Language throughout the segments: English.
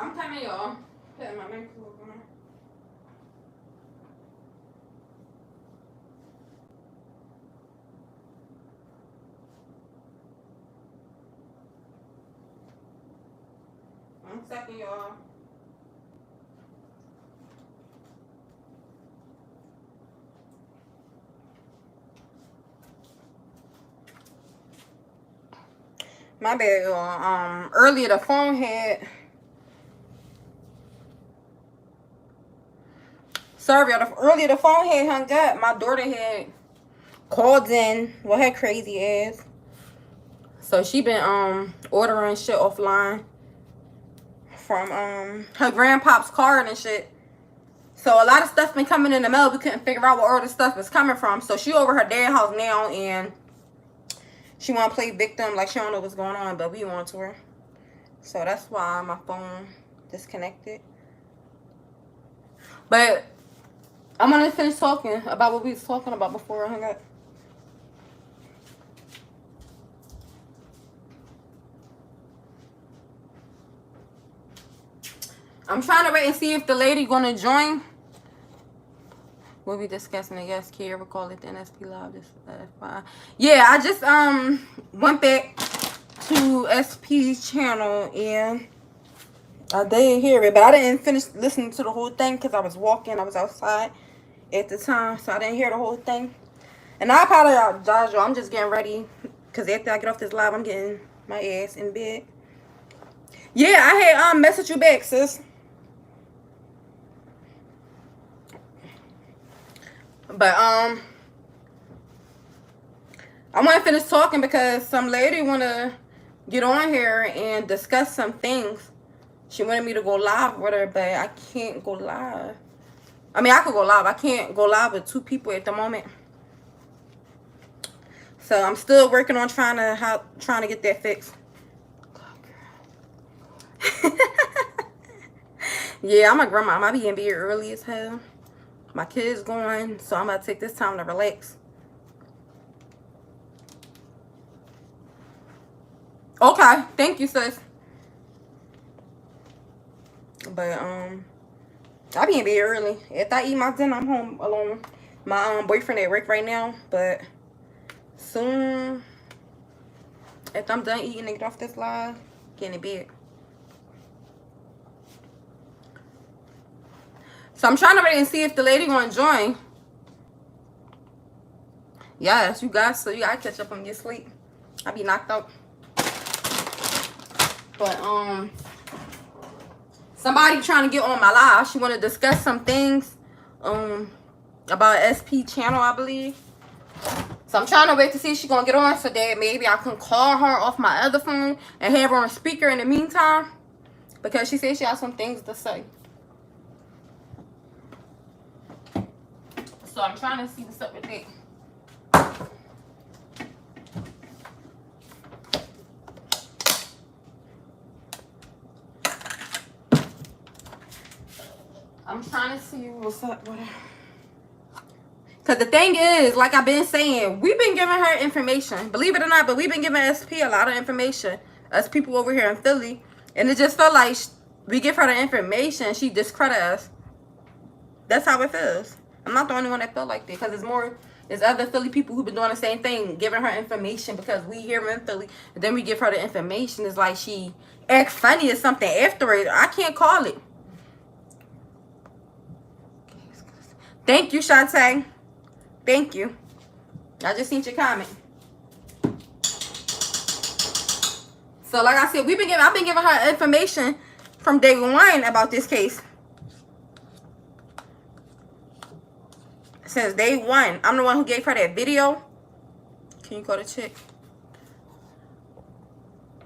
I'm coming, y'all. Putting my makeup on. One second, y'all. My bad, y'all. Earlier the phone had. Sorry, y'all. Earlier the phone had hung up. My daughter had called in with her crazy ass. So she been ordering shit offline from her grandpop's card and shit. So a lot of stuff been coming in the mail. We couldn't figure out where all the stuff was coming from. So she over her dad's house now and she want to play victim like she don't know what's going on, but we want to her. So that's why my phone disconnected. But I'm gonna finish talking about what we was talking about before I hung up. I'm trying to wait and see if the lady gonna join. We'll be discussing it. Yes, can you ever call it the NSP Live? This fine. Yeah, I just went back to SP's channel and I did hear it, but I didn't finish listening to the whole thing because I was walking. I was outside at the time, so I didn't hear the whole thing. And I apologize, y'all. I'm just getting ready because after I get off this live, I'm getting my ass in bed. Yeah, I had messaged you back, sis. But I want to finish talking because some lady want to get on here and discuss some things. She wanted me to go live with her, but I can't go live. I mean, I could go live. I can't go live with two people at the moment. So I'm still working on trying to get that fixed. Yeah, I'm a grandma. I be in bed early as hell. My kids going, so I'm gonna take this time to relax. Okay, thank you, sis. But I be in bed early. If I eat my dinner, I'm home alone. My boyfriend at work right now, but soon after I'm done eating and get off this live, get in bed. So I'm trying to wait and see if the lady gonna join. Yes, you guys, so you gotta catch up on your sleep. I be knocked out. But somebody trying to get on my live. She want to discuss some things about SP channel, I believe. So I'm trying to wait to see if she's gonna get on so that maybe I can call her off my other phone and have her on speaker in the meantime, because she said she has some things to say. So I'm trying to see what's up with that. I'm trying to see what's up with her. Because the thing is, like I've been saying, we've been giving her information. Believe it or not, but we've been giving SP a lot of information. Us people over here in Philly. And it just felt like we give her the information, she discredit us. That's how it feels. I'm not the only one that felt like that. Because there's other Philly people who've been doing the same thing. Giving her information because we here in Philly. And then we give her the information. It's like she acts funny or something after it. I can't call it. Thank you, Shantae. Thank you. I just seen your comment. So like I said, I've been giving her information from day one about this case. Since day one. I'm the one who gave her that video. Can you go to check?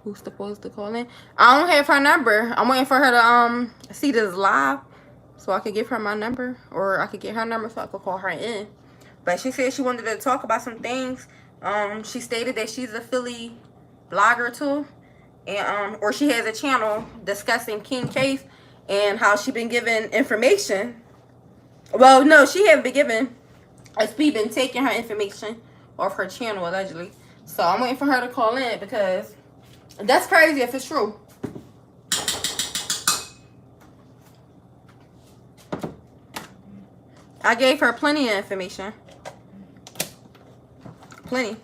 Who's supposed to call in? I don't have her number. I'm waiting for her to see this live so I could give her my number, or I could get her number so I could call her in. But she said she wanted to talk about some things. She stated that she's a Philly blogger too, and or she has a channel discussing King case and how she been given information. Well, no, she haven't been given. SP been taking her information off her channel allegedly. So I'm waiting for her to call in because that's crazy if it's true. I gave her plenty of information. Plenty.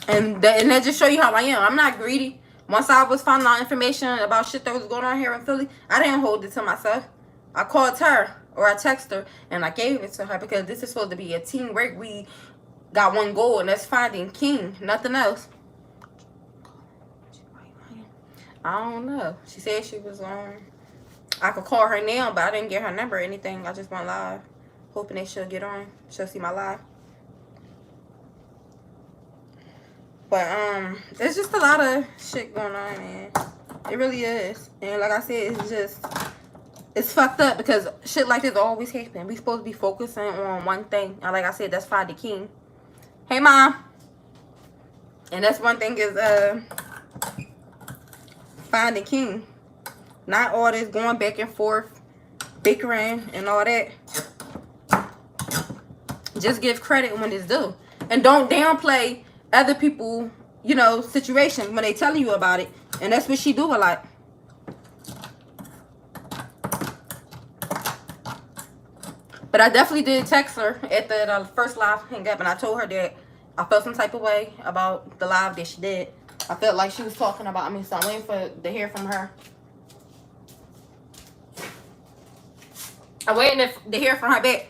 And that just show you how I am. I'm not greedy. Once I was finding out information about shit that was going on here in Philly, I didn't hold it to myself. I called her or I texted her and I gave it to her because this is supposed to be a teamwork. We got one goal and that's finding King. Nothing else. I don't know. She said she was on. I could call her now, but I didn't get her number or anything. I just went live, hoping that she'll get on. She'll see my live. But there's just a lot of shit going on, man. It really is. And like I said, it's fucked up because shit like this always happen. We supposed to be focusing on one thing. And like I said, that's find the King. Hey, Mom. And that's one thing is find the King. Not all this going back and forth, bickering and all that. Just give credit when it's due. And don't downplay other people, you know, situation when they telling you about it. And that's what she do a lot. But I definitely did text her at the first live hang up, and I told her that I felt some type of way about the live that she did. I felt like she was talking about me, so I'm waiting to hear from her. I'm waiting to hear from her back.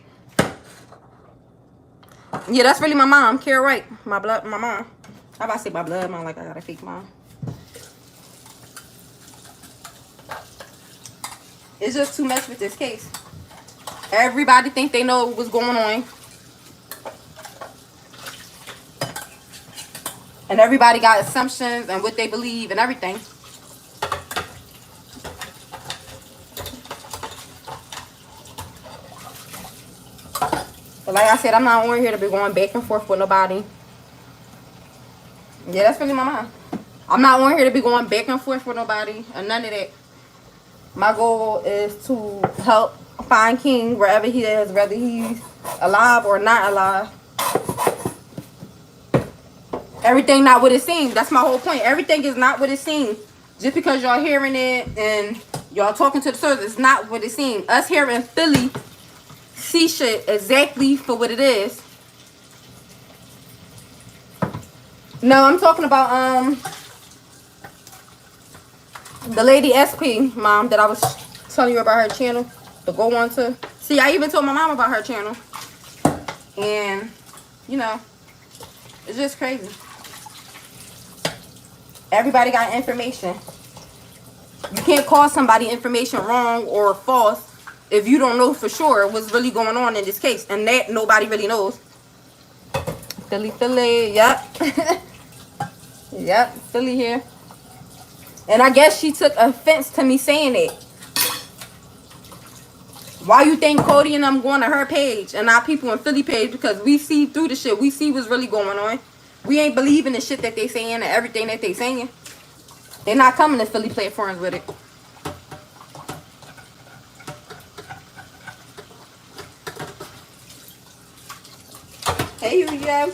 Yeah, that's really my mom, Kara Wright. My mom. How about I say my blood mom like I got a fake mom? It's just too much with this case. Everybody think they know what's going on. And everybody got assumptions and what they believe and everything. But like I said, I'm not on here to be going back and forth with nobody. Yeah, that's really my mom. I'm not on here to be going back and forth with nobody or none of that. My goal is to help find King wherever he is, whether he's alive or not alive. Everything not what it seems. That's my whole point. Everything is not what it seems. Just because y'all hearing it and y'all talking to the service, it's not what it seems. Us here in Philly see shit exactly for what it is. No, I'm talking about the lady SP, Mom, that I was telling you about her channel to go on to. See, I even told my mom about her channel. And, you know, it's just crazy. Everybody got information. You can't call somebody information wrong or false if you don't know for sure what's really going on in this case. And that nobody really knows. Philly, yep. Yep, Philly here. And I guess she took offense to me saying it. Why you think Cody and I'm going to her page and not people in Philly page? Because we see through the shit. We see what's really going on. We ain't believing the shit that they saying and everything that they saying. They're not coming to Philly platforms with it. Hey, you go.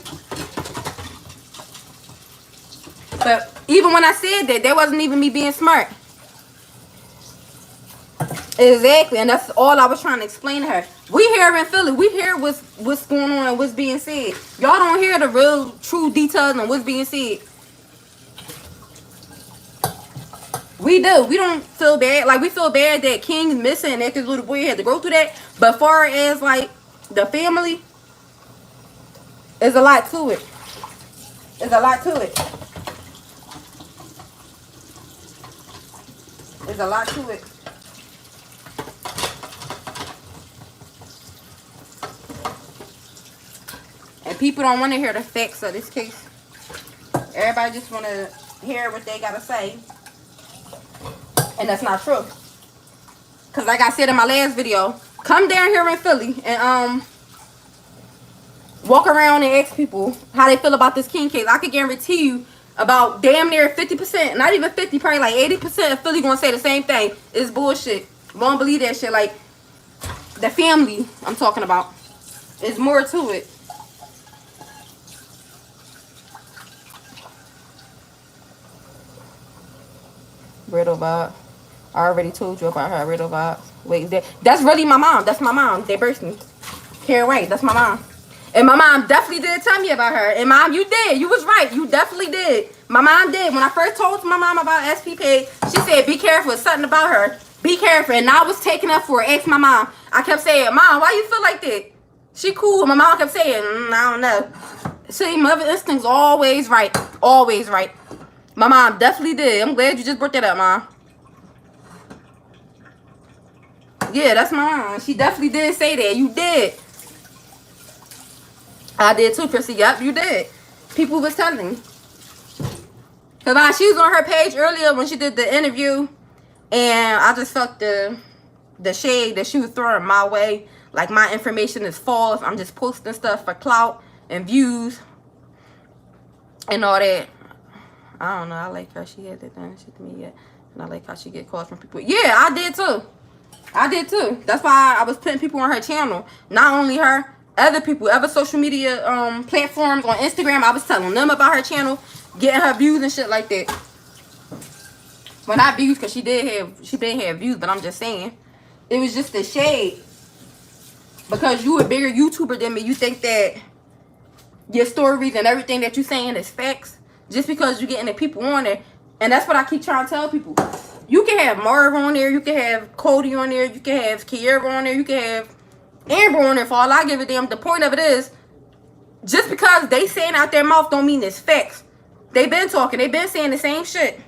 But even when I said that, that wasn't even me being smart. Exactly, and that's all I was trying to explain to her. We here in Philly, we hear what's going on and what's being said. Y'all don't hear the real, true details on what's being said. We do. We don't feel bad. Like, we feel bad that King's missing and that this little boy had to go through that. But far as, like, the family, there's a lot to it. There's a lot to it. There's a lot to it. And people don't want to hear the facts of this case. Everybody just want to hear what they got to say. And that's not true. Because like I said in my last video, come down here in Philly and walk around and ask people how they feel about this King case. I can guarantee you about damn near 50%, not even 50, probably like 80% of Philly going to say the same thing. It's bullshit. Won't believe that shit. Like, the family I'm talking about. There's more to it. Riddle vibe. I already told you about her riddle vibes. Wait, that's really my mom. That's my mom. They birthed me. Here, wait, that's my mom. And my mom definitely did tell me about her. And mom, you did. You was right. You definitely did. My mom did. When I first told my mom about SPP, she said, be careful. It's something about her. Be careful. And I was taking up for it. Asked my mom. I kept saying, Mom, why you feel like that? She cool. My mom kept saying, I don't know. See, mother instinct's always right. Always right. My mom definitely did. I'm glad you just brought that up, Mom. Yeah, that's my mom. She definitely did say that. You did. I did too, Chrissy. Yep, you did. People was telling me. Cause she was on her page earlier when she did the interview, and I just felt the shade that she was throwing my way. Like my information is false. I'm just posting stuff for clout and views and all that. I don't know. I like her. She had that done shit to me yet, and I like how she get calls from people. Yeah, I did too. I did too. That's why I was putting people on her channel. Not only her. Other people, other social media platforms on Instagram, I was telling them about her channel, getting her views and shit like that. Well, not views, because she did have views, but I'm just saying. It was just the shade. Because you a bigger YouTuber than me, you think that your stories and everything that you saying is facts. Just because you getting the people on there. And that's what I keep trying to tell people. You can have Marv on there, you can have Cody on there, you can have Kiera on there, you can have Amber on there. For all I give a damn, the point of it is, just because they saying out their mouth don't mean it's facts. They been talking. They been saying the same shit.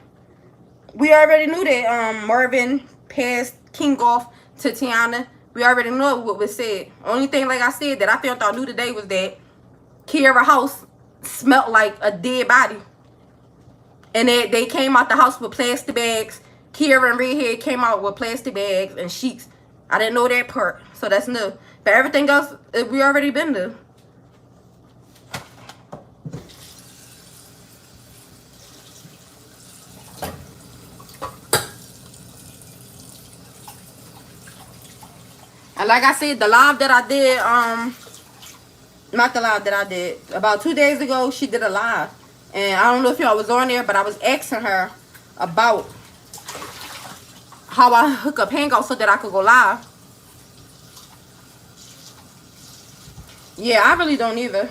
We already knew that Marvin passed King off to Tiana. We already know what was said. Only thing, like I said, that I found out new today was that Kiera's house smelled like a dead body. And they came out the house with plastic bags. Kiera and Redhead came out with plastic bags and sheets. I didn't know that part, so that's new. But everything else, we already been to. And like I said, the live that I did, not the live that I did, about 2 days ago, she did a live. And I don't know if y'all was on there, but I was asking her about how I hook up Hangouts so that I could go live. Yeah, I really don't either.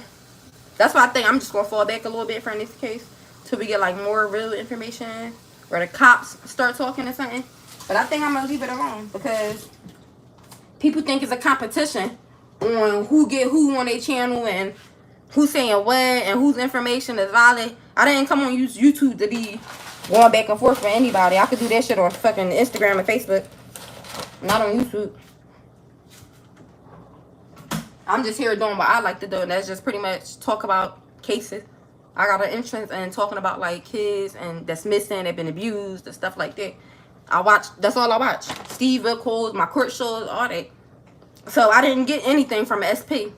That's why I think I'm just going to fall back a little bit from this case till we get like more real information or the cops start talking or something. But I think I'm going to leave it alone because people think it's a competition on who get who on their channel and who's saying what and whose information is valid. I didn't come on YouTube to be going back and forth for anybody. I could do that shit on fucking Instagram and Facebook. Not on YouTube. I'm just here doing what I like to do, and that's just pretty much talk about cases. I got an interest in talking about like kids and that's missing, they've been abused and stuff like that. I watch, that's all I watch. Steve Wilkos, my court shows, all that. So I didn't get anything from SP.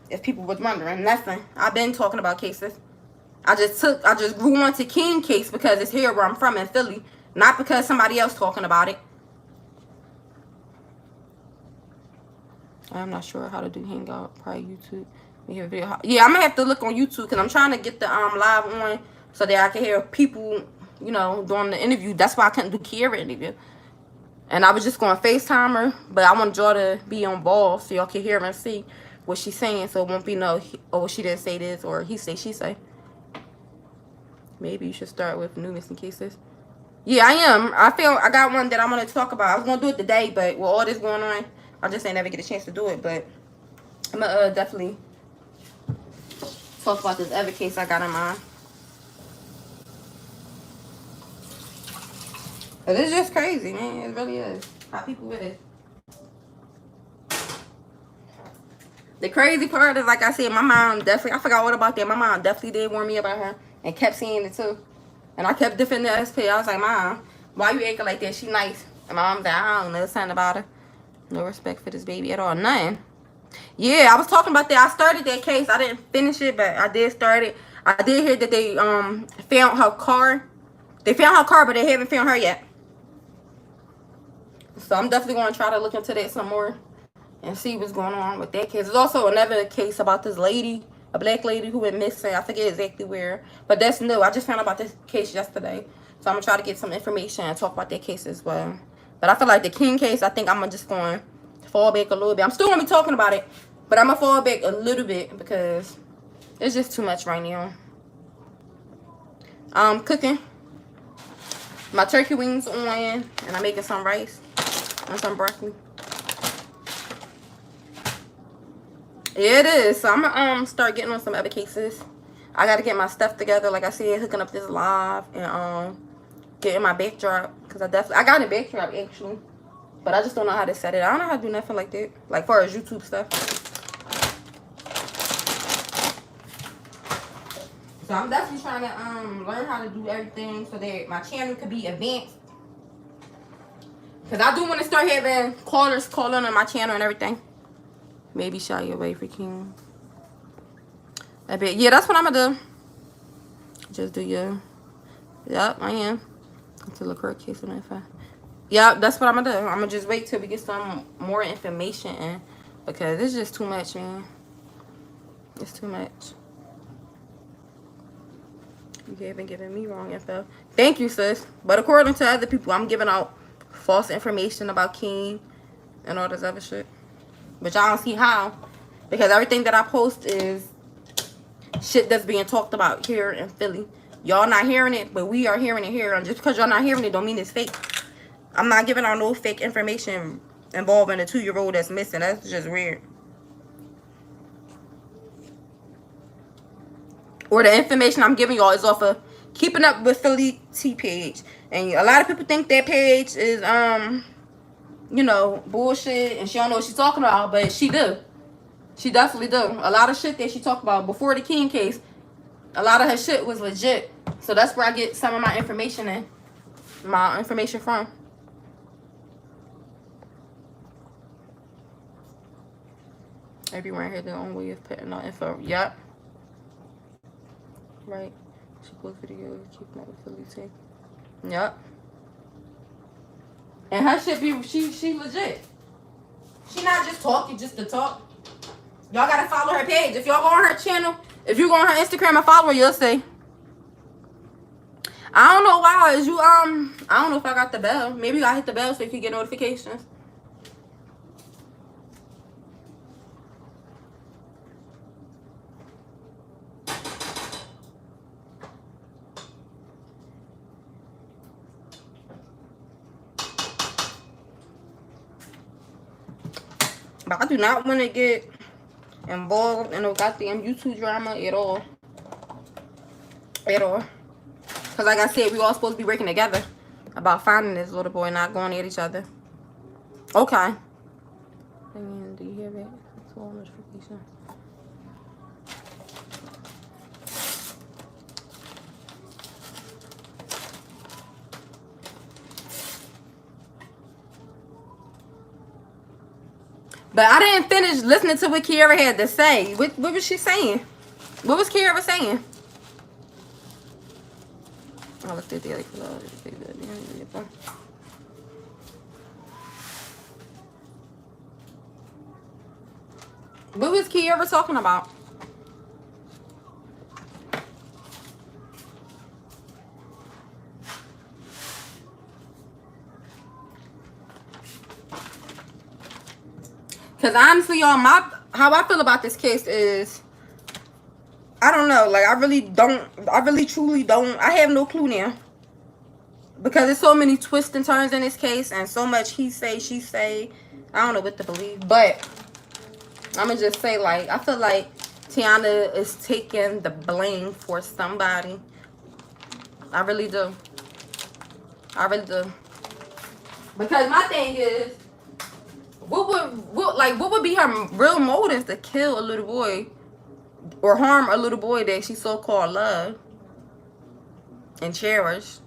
If people was wondering, nothing. I've been talking about cases. I just grew on to King case because it's here where I'm from in Philly, not because somebody else talking about it. I'm not sure how to do Hangout, probably YouTube. Yeah, I'm gonna have to look on YouTube because I'm trying to get the live on so that I can hear people, you know, during the interview. That's why I couldn't do Kiera interview. And I was just going to FaceTime her, but I want y'all to be on ball so y'all can hear and see what she's saying, so it won't be no, oh, she didn't say this, or he say, she say. Maybe you should start with new missing cases. Yeah, I am. I got one that I want to talk about. I was going to do it today, but with all this going on, I just ain't never get a chance to do it. But I'm going to definitely talk about this other case I got in mind. But it's just crazy, man. It really is. How people with it. The crazy part is, like I said, my mom definitely, I forgot all about that. My mom definitely did warn me about her and kept saying it too. And I kept defending the SP. I was like, Mom, why you acting like that? She nice. And my mom's like, I don't know something about her. No respect for this baby at all. Nothing. Yeah, I was talking about that. I started that case. I didn't finish it, but I did start it. I did hear that they found her car. They found her car, but they haven't found her yet. So I'm definitely going to try to look into that some more and see what's going on with that case. There's also another case about this lady, a black lady who went missing. I forget exactly where, but that's new. I just found out about this case yesterday. So I'm going to try to get some information and talk about that case as well. But I feel like the king case, I think I'm just going to fall back a little bit. I'm still going to be talking about it, but I'm going to fall back a little bit because it's just too much right now. Cooking my turkey wings on, and I'm making some rice and some broccoli. Yeah, it is. So I'm gonna start getting on some other cases. I gotta get my stuff together, like I said, hooking up this live and getting my backdrop, because I got a backdrop actually, but I just don't know how to set it. I don't know how to do nothing like that, like far as YouTube stuff. So I'm definitely trying to learn how to do everything so that my channel could be advanced. Cause I do want to start having callers calling on my channel and everything. Maybe shy away for King. I bet. Yeah, that's what I'm gonna do. Just do your. Yep, I am. Until the court case and if yep, that's what I'm gonna do. I'm gonna just wait till we get some more information in, because it's just too much, man. It's too much. You haven't given me wrong info. Thank you, sis. But according to other people, I'm giving out false information about King and all this other shit. But y'all don't see how. Because everything that I post is shit that's being talked about here in Philly. Y'all not hearing it, but we are hearing it here. And just because y'all not hearing it don't mean it's fake. I'm not giving out no fake information involving a 2-year-old that's missing. That's just weird. Or the information I'm giving y'all is off of Keeping Up with Philly T page. And a lot of people think that page is, you know, bullshit. And she don't know what she's talking about. But she do. She definitely do. A lot of shit that she talked about before the King case, a lot of her shit was legit. So that's where I get some of my information from. Everyone had their own way of putting out info. Yep. Right. She posts videos, Keeping Up with Philly T. Yep. And her shit be she legit. She not just talking just to talk. Y'all gotta follow her page. If y'all go on her channel, if you go on her Instagram and follow her, you'll see. I don't know why. Is you I don't know if I got the bell. Maybe you gotta hit the bell so you can get notifications. But I do not want to get involved in no goddamn YouTube drama at all. At all. Because like I said, we all supposed to be working together about finding this little boy, not going at each other. Okay. And do you hear that? It's all notification. But I didn't finish listening to what Kiara had to say. What was she saying? What was Kiara saying? I looked at the other clothes. What was Kiara talking about? Because honestly, y'all, how I feel about this case is, I don't know. Like, I really truly don't. I have no clue now. Because there's so many twists and turns in this case, and so much he say, she say. I don't know what to believe. But I'm going to just say, like, I feel like Tiana is taking the blame for somebody. I really do. I really do. Because my thing is, what would be her real motive to kill a little boy or harm a little boy that she so-called loved and cherished?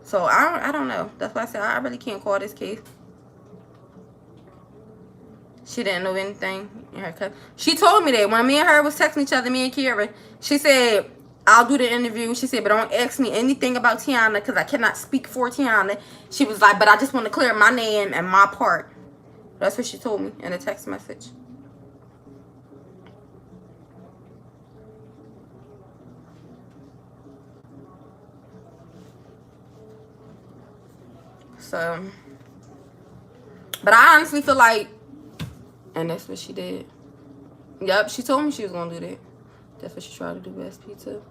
So I don't know. That's why I said I really can't call this case. She didn't know anything in her cup. She told me that when me and her was texting each other, me and Kiara, she said, I'll do the interview. She said, but don't ask me anything about Tiana because I cannot speak for Tiana. She was like, but I just want to clear my name and my part. That's what she told me in a text message. So, but I honestly feel like, and that's what she did. Yep, she told me she was gonna do that. That's what she tried to do with SP too.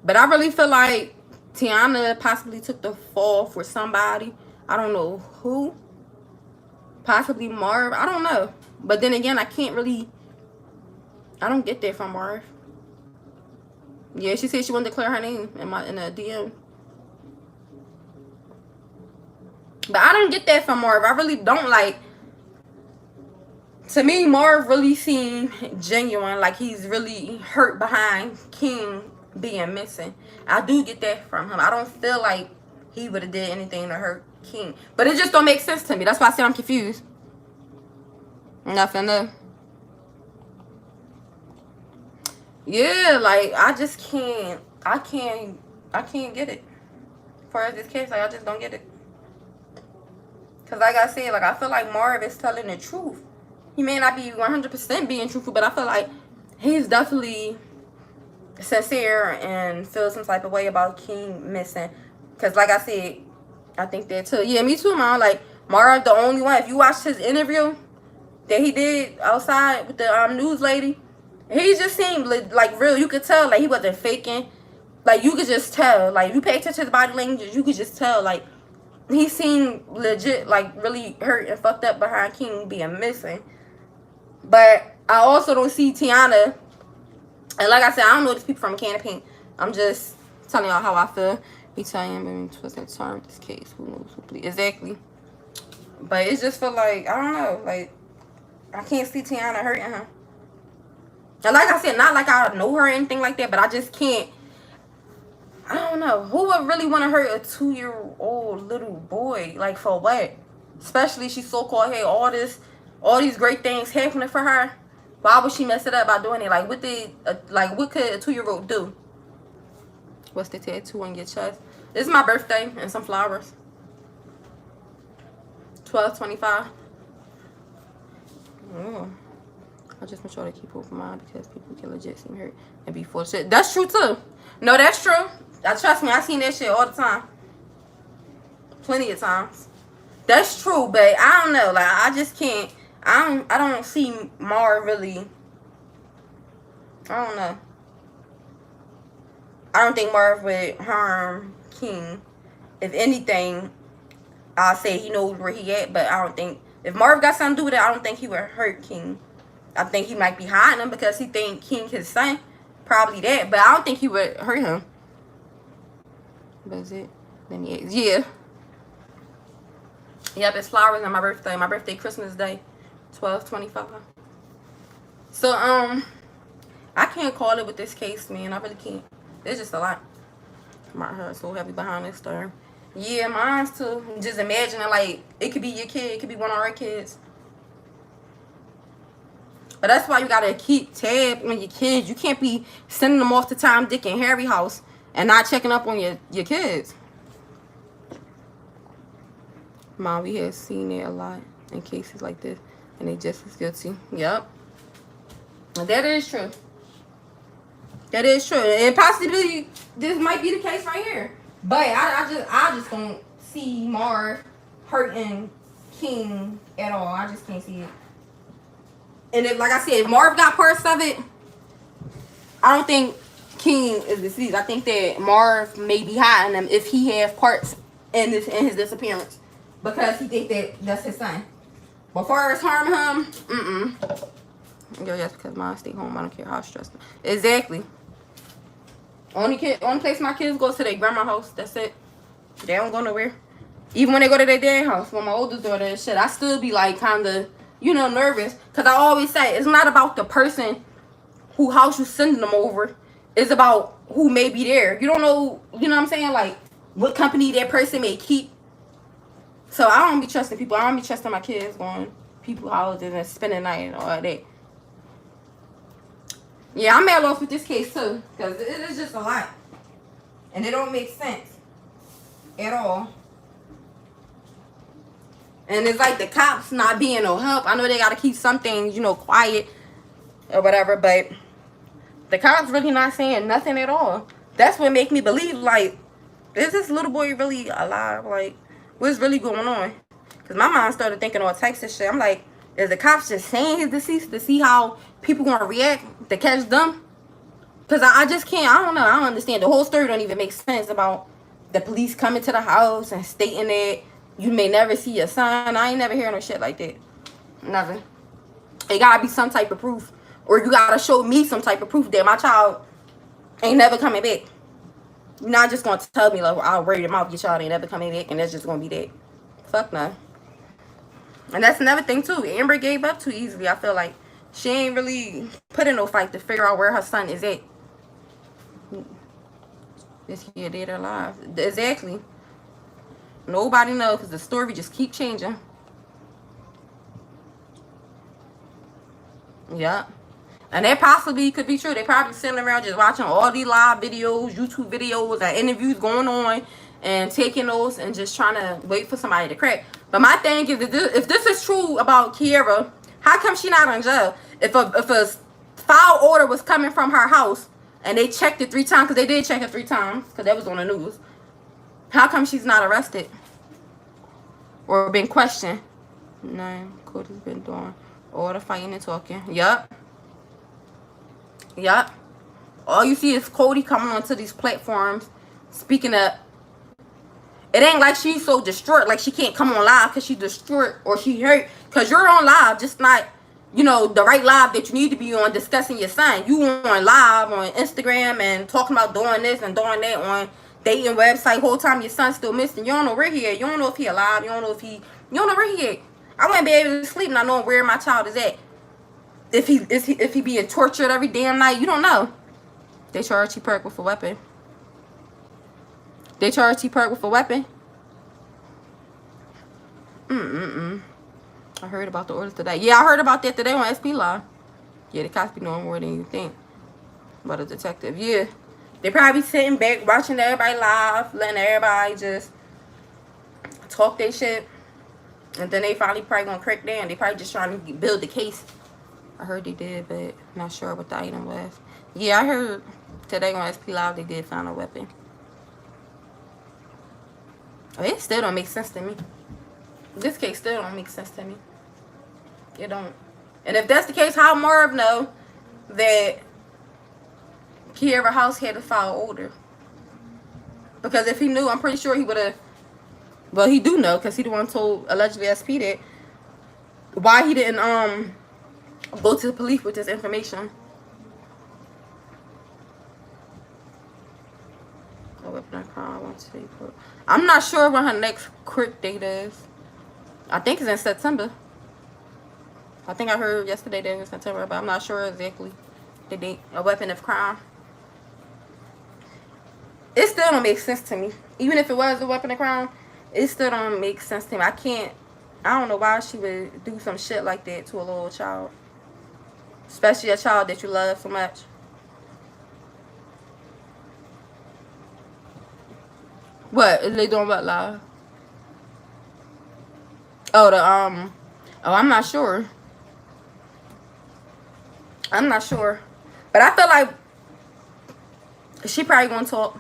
But I really feel like Tiana possibly took the fall for somebody. I don't know who. Possibly Marv. I don't know. But then again, I don't get that from Marv. Yeah, she said she wouldn't declare her name in a DM. But I don't get that from Marv. I really don't. Like, to me, Marv really seemed genuine. Like, he's really hurt behind King being missing. I do get that from him. I don't feel like he would have did anything to hurt King. But it just don't make sense to me. That's why I say I'm confused. Nothing to... Yeah, like, I just can't... I can't get it. As far as this case, like, I just don't get it. Because like I said, like, I feel like Marv is telling the truth. He may not be 100% being truthful, but I feel like he's definitely sincere and feels some type of way about King missing. Because like I said, I think that too. Yeah, me too, Mom. Like, Marv the only one. If you watched his interview that he did outside with the news lady, he just seemed like real. You could tell, like, he wasn't faking. Like, you could just tell. Like, if you pay attention to his body language, you could just tell, like, he seemed legit, like, really hurt and fucked up behind King being missing. But I also don't see Tiana. And like I said, I don't know these people from a can of paint. I'm just telling y'all how I feel. Be telling him twist and turn this case. Who knows who please. Exactly. But it just feel like, I don't know. Like, I can't see Tiana hurting him. And like I said, not like I know her or anything like that, but I just can't. I don't know. Who would really want to hurt a 2-year-old little boy? Like, for what? Especially she so-called had all these great things happening for her. Why would she mess it up by doing it? Like, what could a 2-year-old do? What's the tattoo on your chest? This is my birthday and some flowers. 12/25. Oh. I just make sure to keep open mind because people can legit seem hurt and be full of shit. That's true too. No, that's true. Trust me, I seen that shit all the time. Plenty of times. That's true, but I don't know. Like, I just can't. I don't see Mar really. I don't know. I don't think Marv would harm King. If anything, I'll say he knows where he at, but I don't think if Marv got something to do with it, I don't think he would hurt King. I think he might be hiding him because he think King his son. Probably that, but I don't think he would hurt him. That's it. Let me ask. Yeah. Yep, it's flowers on my birthday. My birthday, Christmas Day. 12/25. So, I can't call it with this case, man. I really can't. It's just a lot. My heart so heavy behind this storm. Yeah, mine's too. Just imagining, like, it could be your kid. It could be one of our kids. But that's why you gotta keep tab on your kids. You can't be sending them off to Tom, Dick, and Harry house and not checking up on your kids. Mom, we have seen it a lot in cases like this, and they just as guilty. Yep. That is true. That is true. And possibly this might be the case right here. But I just don't see Marv hurting King at all. I just can't see it. And if, like I said, if Marv got parts of it, I don't think King is deceased. I think that Marv may be hiding them if he has parts in his disappearance. Because he think that that's his son. But far as harm him, Yo, that's because mine stay home. I don't care how stressed. Exactly. Only place my kids go to their grandma's house. That's it. They don't go nowhere. Even when they go to their dad's house, when my oldest daughter and shit, I still be like kind of, nervous. Because I always say, it's not about the person who house you sending them over. It's about who may be there. You don't know, you know what I'm saying? Like, what company that person may keep. So I don't be trusting people. I don't be trusting my kids going people's houses and spending the night and all that. Yeah, I'm at loss with this case too. Because it is just a lot. And it don't make sense. At all. And it's like the cops not being no help. I know they got to keep some things, quiet or whatever. But the cops really not saying nothing at all. That's what make me believe, like, is this little boy really alive? Like, what's really going on? Because my mind started thinking all types of shit. I'm like, is the cops just saying he's deceased to see how people gonna react to catch them? Because I just can't, I don't know, I don't understand. The whole story don't even make sense about the police coming to the house and stating that you may never see your son. I ain't never hearing no shit like that. Nothing. It gotta be some type of proof. Or you gotta show me some type of proof that my child ain't never coming back. You're not just gonna tell me, like, I'll worry your mouth, your child ain't never coming back, and that's just gonna be that. Fuck no. And that's another thing too. Amber gave up too easily. I feel like she ain't really put in no fight to figure out where her son is at. Is he dead or alive? Exactly. Nobody knows because the story just keep changing. Yeah. And that possibly could be true. They probably sitting around just watching all these live videos, YouTube videos, and interviews going on, and taking those and just trying to wait for somebody to crack. But my thing is, if this is true about Kiera, how come she not in jail? If a foul order was coming from her house and they checked it 3 times, because they did check it 3 times, because that was on the news, how come she's not arrested or been questioned? No, Cody's been doing all the fighting and talking. Yup. Yup. All you see is Cody coming onto these platforms speaking up. It ain't like she's so distraught, like she can't come on live because she's distraught or she hurt. Because you're on live, just not, you know, the right live that you need to be on discussing your son. You on live on Instagram and talking about doing this and doing that on dating website. Whole time your son's still missing. You don't know where he at. You don't know if he alive. You don't know where he at. I wouldn't be able to sleep not knowing where my child is at. If he being tortured every damn night, you don't know. They charge T Perk with a weapon. They charge T Perk with a weapon. I heard about the orders today. Yeah, I heard about that today on SP Live. Yeah, the cops be knowing more than you think. But a detective, yeah. They probably sitting back watching everybody live, letting everybody just talk their shit. And then they finally probably gonna crack down. They probably just trying to build the case. I heard they did, but not sure what the item was. Yeah, I heard today on SP Live they did find a weapon. It still don't make sense to me. This case still don't make sense to me. It don't. And if that's the case, how Marv know that Kiera House had a foul order? Because if he knew, I'm pretty sure he would have. Well, he do know because he the one told allegedly SP that. Why he didn't go to the police with this information. I'm not sure when her next court date is. I think it's in September. I think I heard yesterday that it was September, but I'm not sure exactly the date. A weapon of crime. It still don't make sense to me. Even if it was a weapon of crime, it still don't make sense to me. I don't know why she would do some shit like that to a little child. Especially a child that you love so much. What? Is they doing what live? Oh, I'm not sure. I'm not sure. But I feel like she probably gonna talk.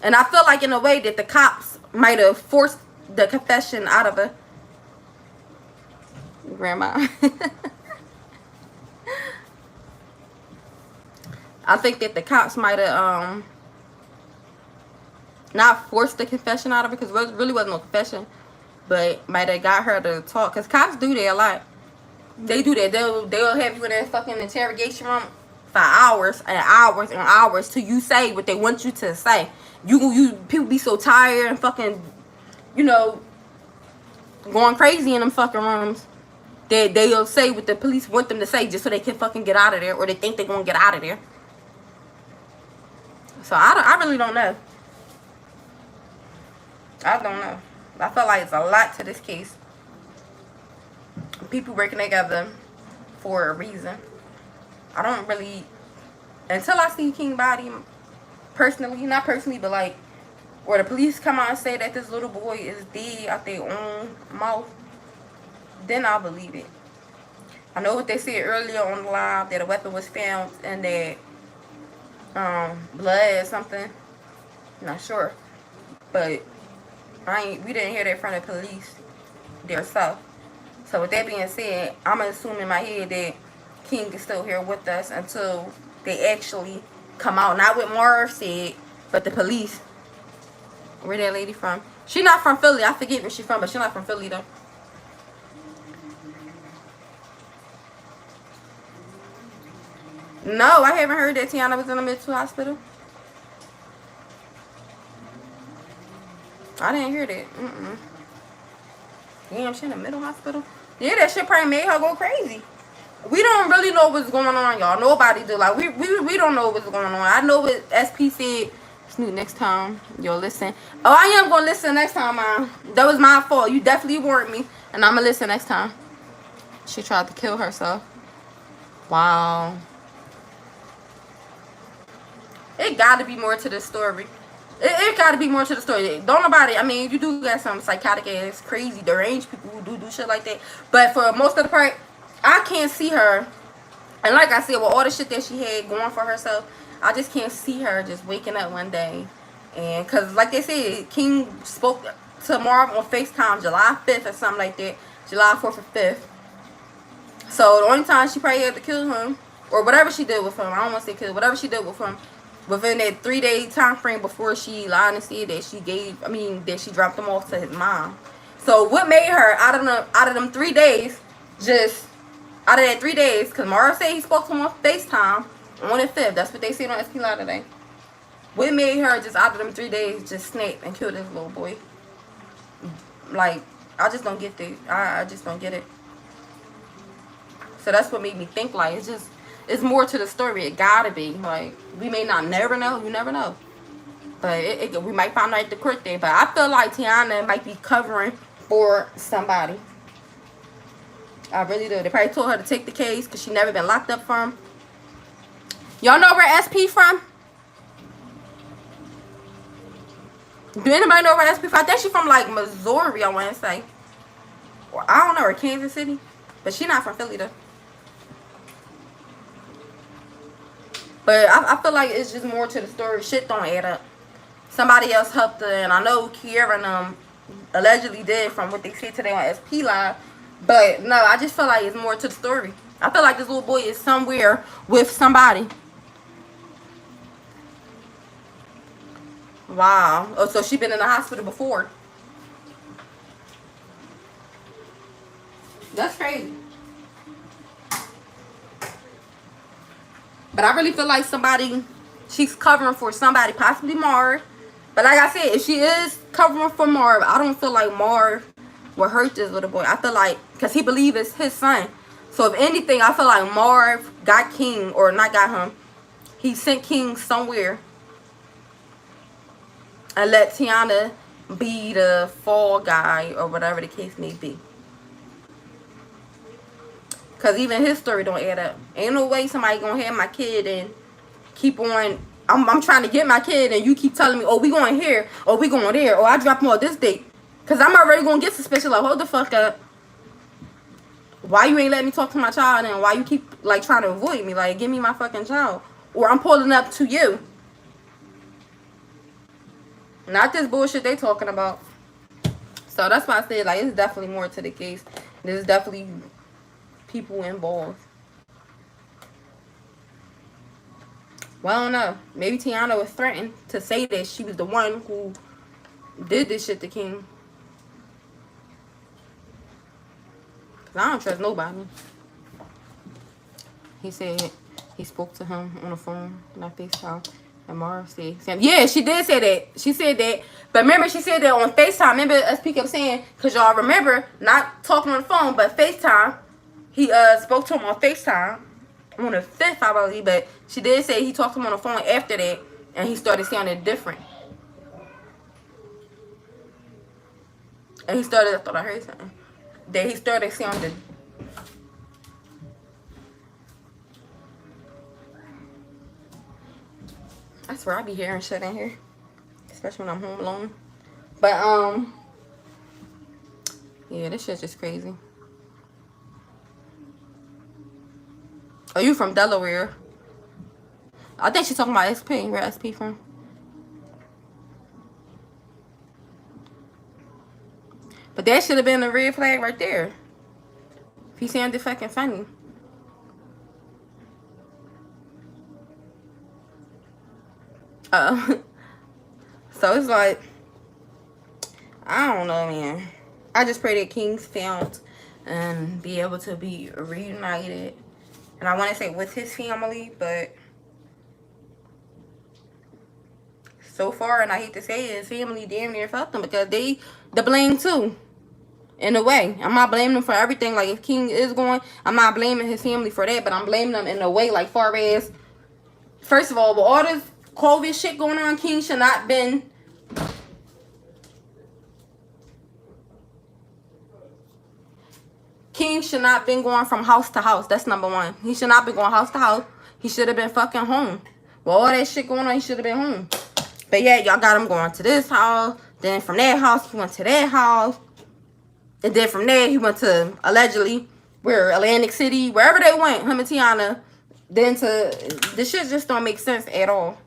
And I feel like in a way that the cops might have forced the confession out of her. Grandma. I think that the cops might have not forced the confession out of her, because it really wasn't no confession, but might have got her to talk. Because cops do that a lot. They do that. They'll have you in that fucking interrogation room for hours and hours and hours till you say what they want you to say. You people be so tired and fucking, you know, going crazy in them fucking rooms that they'll say what the police want them to say just so they can fucking get out of there, or they think they're gonna get out of there. So I really don't know. I don't know. I feel like it's a lot to this case. People working together for a reason. I don't really, until I see King body personally, not personally, but like, or the police come out and say that this little boy is dead out their own mouth, then I'll believe it. I know what they said earlier on the live, that a weapon was found and that blood or something. Not sure. But we didn't hear that from the police themselves. So with that being said, I'm assuming in my head that King is still here with us until they actually come out. Not what Marv said, but the police. Where that lady from? She not from Philly. I forget where she from, but she not from Philly though. No, I haven't heard that Tiana was in a mental hospital. I didn't hear that. Damn, she in a mental hospital? Yeah, that shit probably made her go crazy. We don't really know what's going on, y'all. Nobody do. Like, we don't know what's going on. I know what SP said. Snoop, next time, you'll listen. Oh, I am going to listen next time, man. That was my fault. You definitely warned me. And I'm going to listen next time. She tried to kill herself. Wow. It got to be more to the story. It got to be more to the story. Don't nobody, I mean, you do got some psychotic ass, crazy, deranged people who do shit like that. But for most of the part, I can't see her. And like I said, with all the shit that she had going for herself, I just can't see her just waking up one day. And because like they said, King spoke to Marv on FaceTime July 5th or something like that. July 4th or 5th. So the only time she probably had to kill him, or whatever she did with him, I don't want to say kill, whatever she did with him, within that 3-day time frame before she lied and said that that she dropped him off to his mom. So what made her out of them 3 days, out of that 3 days, because Mara said he spoke to him on FaceTime on the 5th. That's what they said on SP Live today. What made her just out of them 3 days just snap and kill this little boy? Like, I just don't get that. I just don't get it. So that's what made me think, like, it's more to the story. It gotta be. Like, we may not never know. You never know. But we might find out the court day. But I feel like Tiana might be covering for somebody. I really do. They probably told her to take the case because she never been locked up from. Y'all know where SP from? Do anybody know where SP from? I think she's from, like, Missouri, I want to say. Or I don't know, or Kansas City. But she not from Philly, though. But I feel like it's just more to the story. Shit don't add up. Somebody else helped her. And I know Kiera and allegedly did from what they said today on SP Live. But no, I just feel like it's more to the story. I feel like this little boy is somewhere with somebody. Wow. Oh, so she been in the hospital before. That's crazy. But I really feel like she's covering for somebody, possibly Marv. But like I said, if she is covering for Marv, I don't feel like Marv will hurt this little boy. I feel like, because he believes it's his son. So if anything, I feel like Marv got King, or not got him. He sent King somewhere. And let Tiana be the fall guy, or whatever the case may be. Because even his story don't add up. Ain't no way somebody gonna have my kid and keep on. I'm trying to get my kid and you keep telling me, oh, we going here, or we going there, or I drop him on this date. Because I'm already gonna get suspicious. Like, hold the fuck up. Why you ain't letting me talk to my child, and why you keep, like, trying to avoid me? Like, give me my fucking child. Or I'm pulling up to you. Not this bullshit they talking about. So that's why I said, like, it's definitely more to the case. There's definitely people involved. Well, I don't know. Maybe Tiana was threatened to say that she was the one who did this shit to King. Because I don't trust nobody. He said he spoke to him on the phone, not FaceTime. And Mara said, yeah, she did say that. She said that. But remember, she said that on FaceTime. Remember, SP kept saying, because y'all remember, not talking on the phone, but FaceTime. He spoke to him on FaceTime on the 5th, I believe. But she did say he talked to him on the phone after that. And he started sounding different. And he started, I thought I heard something. That he started sounding. I swear I be hearing shit in here. Especially when I'm home alone. But, yeah, this shit's just crazy. Are you from Delaware? I think she's talking about SP. Where SP from? That should have been a red flag right there. He sounded fucking funny. So it's like, I don't know, man. I just pray that King's found and be able to be reunited. And I want to say with his family, but so far, and I hate to say it, his family damn near fucked him because they the blame too. In a way, I'm not blaming them for everything. Like, if King is going, I'm not blaming his family for that, but I'm blaming them in a way, like, far as, first of all, with all this COVID shit going on, King should not been, going from house to house. That's number one. He should not be going house to house. He should have been fucking home. With all that shit going on, he should have been home. But yeah, y'all got him going to this house. Then from that house, he went to that house. And then from there, he went to, allegedly, where Atlantic City, wherever they went, him and Tiana. Then the shit just don't make sense at all.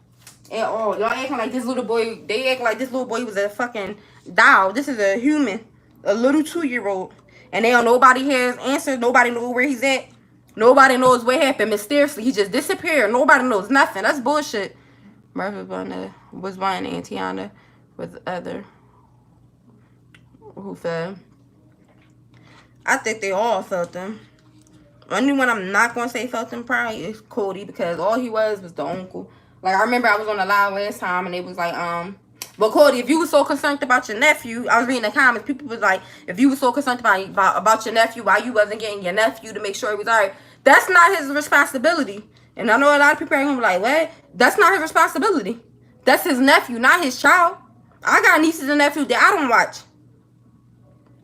At all. Y'all acting like this little boy, they act like this little boy was a fucking doll. This is a human, a little 2-year-old. And nobody has answers. Nobody knows where he's at. Nobody knows what happened. Mysteriously, he just disappeared. Nobody knows nothing. That's bullshit. Murphy was one and Tiana was the other. Who fell? I think they all felt them. Only one I'm not going to say felt them probably is Cody, because all he was the uncle. Like, I remember I was on the live last time and it was like, but Cody, if you were so concerned about your nephew, I was reading the comments, people was like, if you were so concerned about your nephew, why you wasn't getting your nephew to make sure he was all right? That's not his responsibility. And I know a lot of people are going to be like, what? That's not his responsibility. That's his nephew, not his child. I got nieces and nephews that I don't watch.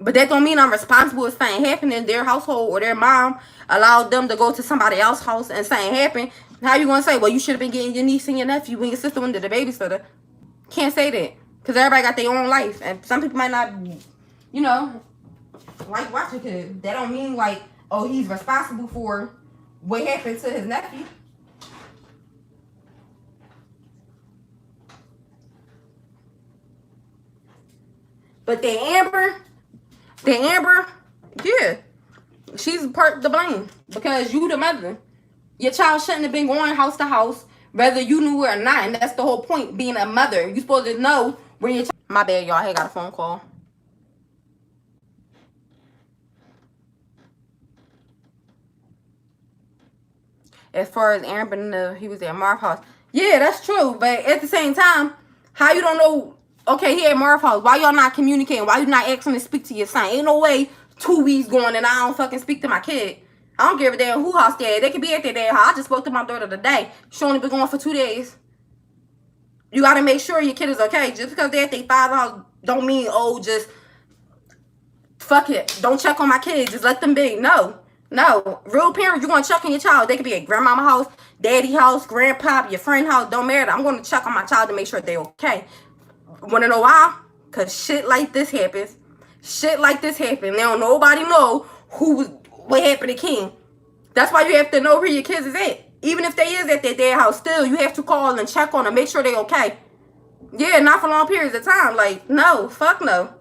But that don't mean I'm responsible if something happened in their household or their mom allowed them to go to somebody else's house and something happened. How you going to say, well, you should have been getting your niece and your nephew when your sister went to the babysitter? Can't say that. Because everybody got their own life. And some people might not, you know, like watching kids. That don't mean like, oh, he's responsible for what happened to his nephew. But the Amber, yeah, she's part to blame because you the mother. Your child shouldn't have been going house to house, whether you knew it or not. And that's the whole point, being a mother. You're supposed to know where your child. My bad, y'all. I got a phone call. As far as Amber, he was at Marv's house. Yeah, that's true. But at the same time, how you don't know? Okay, he at Marv's house. Why y'all not communicating? Why you not asking to speak to your son? Ain't no way 2 weeks going and I don't fucking speak to my kid. I don't give a damn who house they at. They could be at their damn house. I just spoke to my daughter today. She only been going for 2 days. You got to make sure your kid is okay. Just because they're at their father's house don't mean, oh, just fuck it. Don't check on my kids. Just let them be. No. No. Real parents, you're going to check on your child. They could be at grandmama house, daddy house, grandpa, your friend house. Don't matter. I'm going to check on my child to make sure they're okay. Want to know why? Because shit like this happens. Shit like this happens. Now nobody know what happened to King. That's why you have to know where your kids is at. Even if they is at their dad house, still you have to call and check on them, make sure they okay. Yeah, not for long periods of time. Like, no, fuck no.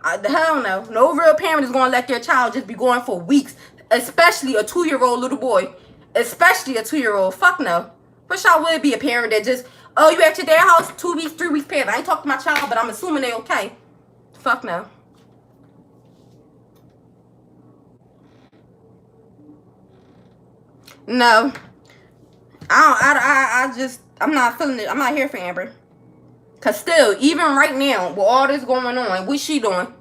The hell no. No real parent is going to let their child just be going for weeks. Especially a 2-year-old little boy. Especially a 2-year-old. Fuck no. Wish I would be a parent that just, oh, you at your dad's house 2 weeks, 3 weeks past. I ain't talking to my child, but I'm assuming they okay. Fuck no. No. I'm not feeling it. I'm not here for Amber. Cause still, even right now, with all this going on, what's she doing?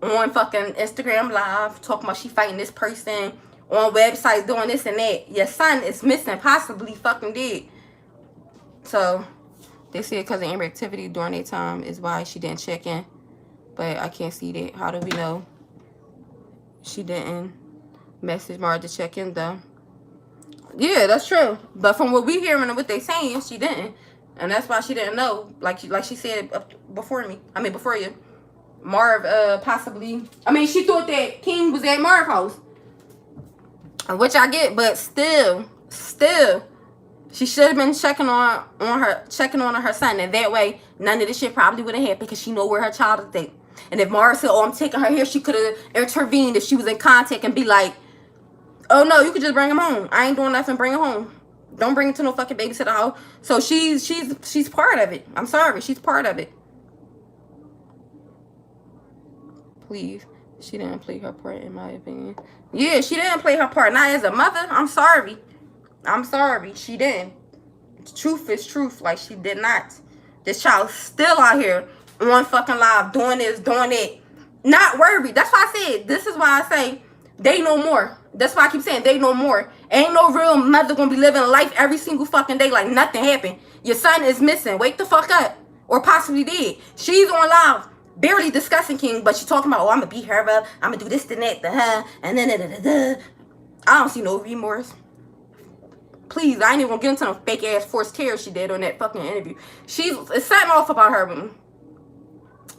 On fucking Instagram Live, talking about she fighting this person, on websites doing this and that. Your son is missing, possibly fucking dead. So, they said because of Amber activity during that time is why she didn't check in. But I can't see that. How do we know she didn't message Mara to check in though? Yeah, that's true. But from what we hearing and what they saying, she didn't. And that's why she didn't know. Like she said before you. Marv possibly. I mean, she thought that King was at Marv's house. Which I get, but still. She should have been checking on her son. And that way, none of this shit probably would have happened because she know where her child is at. And if Mara said, oh, I'm taking her here, she could have intervened if she was in contact and be like, oh, no, you could just bring him home. I ain't doing nothing. Bring him home. Don't bring him to no fucking babysitter house. So she's part of it. I'm sorry. She's part of it. Please. She didn't play her part, in my opinion. Yeah, she didn't play her part. Not as a mother. I'm sorry. I'm sorry. She didn't. Truth is truth. Like, she did not. This child's still out here on fucking live doing this, doing it. Not worried. That's why I said, this is why I say they know more. That's why I keep saying they know more. Ain't no real mother gonna be living life every single fucking day like nothing happened. Your son is missing. Wake the fuck up. Or possibly dead. She's on live, barely discussing King, but she talking about, oh, I'm gonna beat her up. I'm gonna do this, and that, and then I don't see no remorse. Please, I ain't even gonna get into no fake ass forced tears she did on that fucking interview. It's something off about her.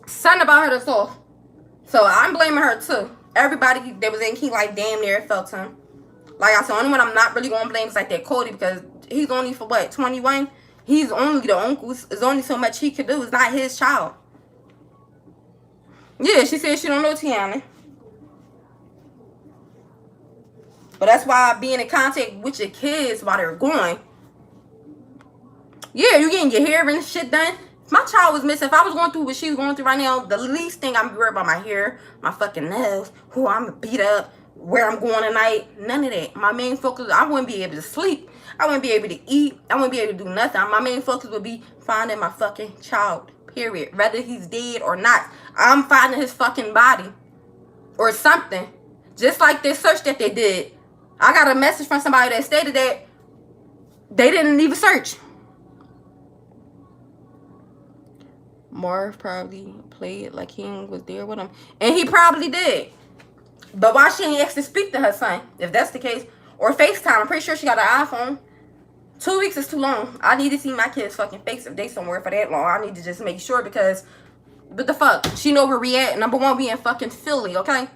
Something about her that's off. So I'm blaming her too. Everybody that was in King like damn near felt him. Like I said, only one I'm not really gonna blame is like that Cody, because he's only for what, 21? He's only the uncle. There's only so much he can do. It's not his child. Yeah, she said she don't know Tiana. But that's why being in contact with your kids while they're going. Yeah, you getting your hair and shit done. If my child was missing, if I was going through what she was going through right now, the least thing I'm worried about my hair, my fucking nails, who I'm gonna beat up, where I'm going tonight, none of that. My main focus, I wouldn't be able to sleep. I wouldn't be able to eat. I wouldn't be able to do nothing. My main focus would be finding my fucking child, period. Whether he's dead or not. I'm finding his fucking body or something. Just like this search that they did. I got a message from somebody that stated that they didn't even search. Marv probably played like King was there with him. And he probably did. But why she ain't asked to speak to her son, if that's the case? Or FaceTime. I'm pretty sure she got an iPhone. 2 weeks is too long. I need to see my kids' fucking face if they somewhere for that long. I need to just make sure, because what the fuck? She know where we at. Number one, we in fucking Philly, okay?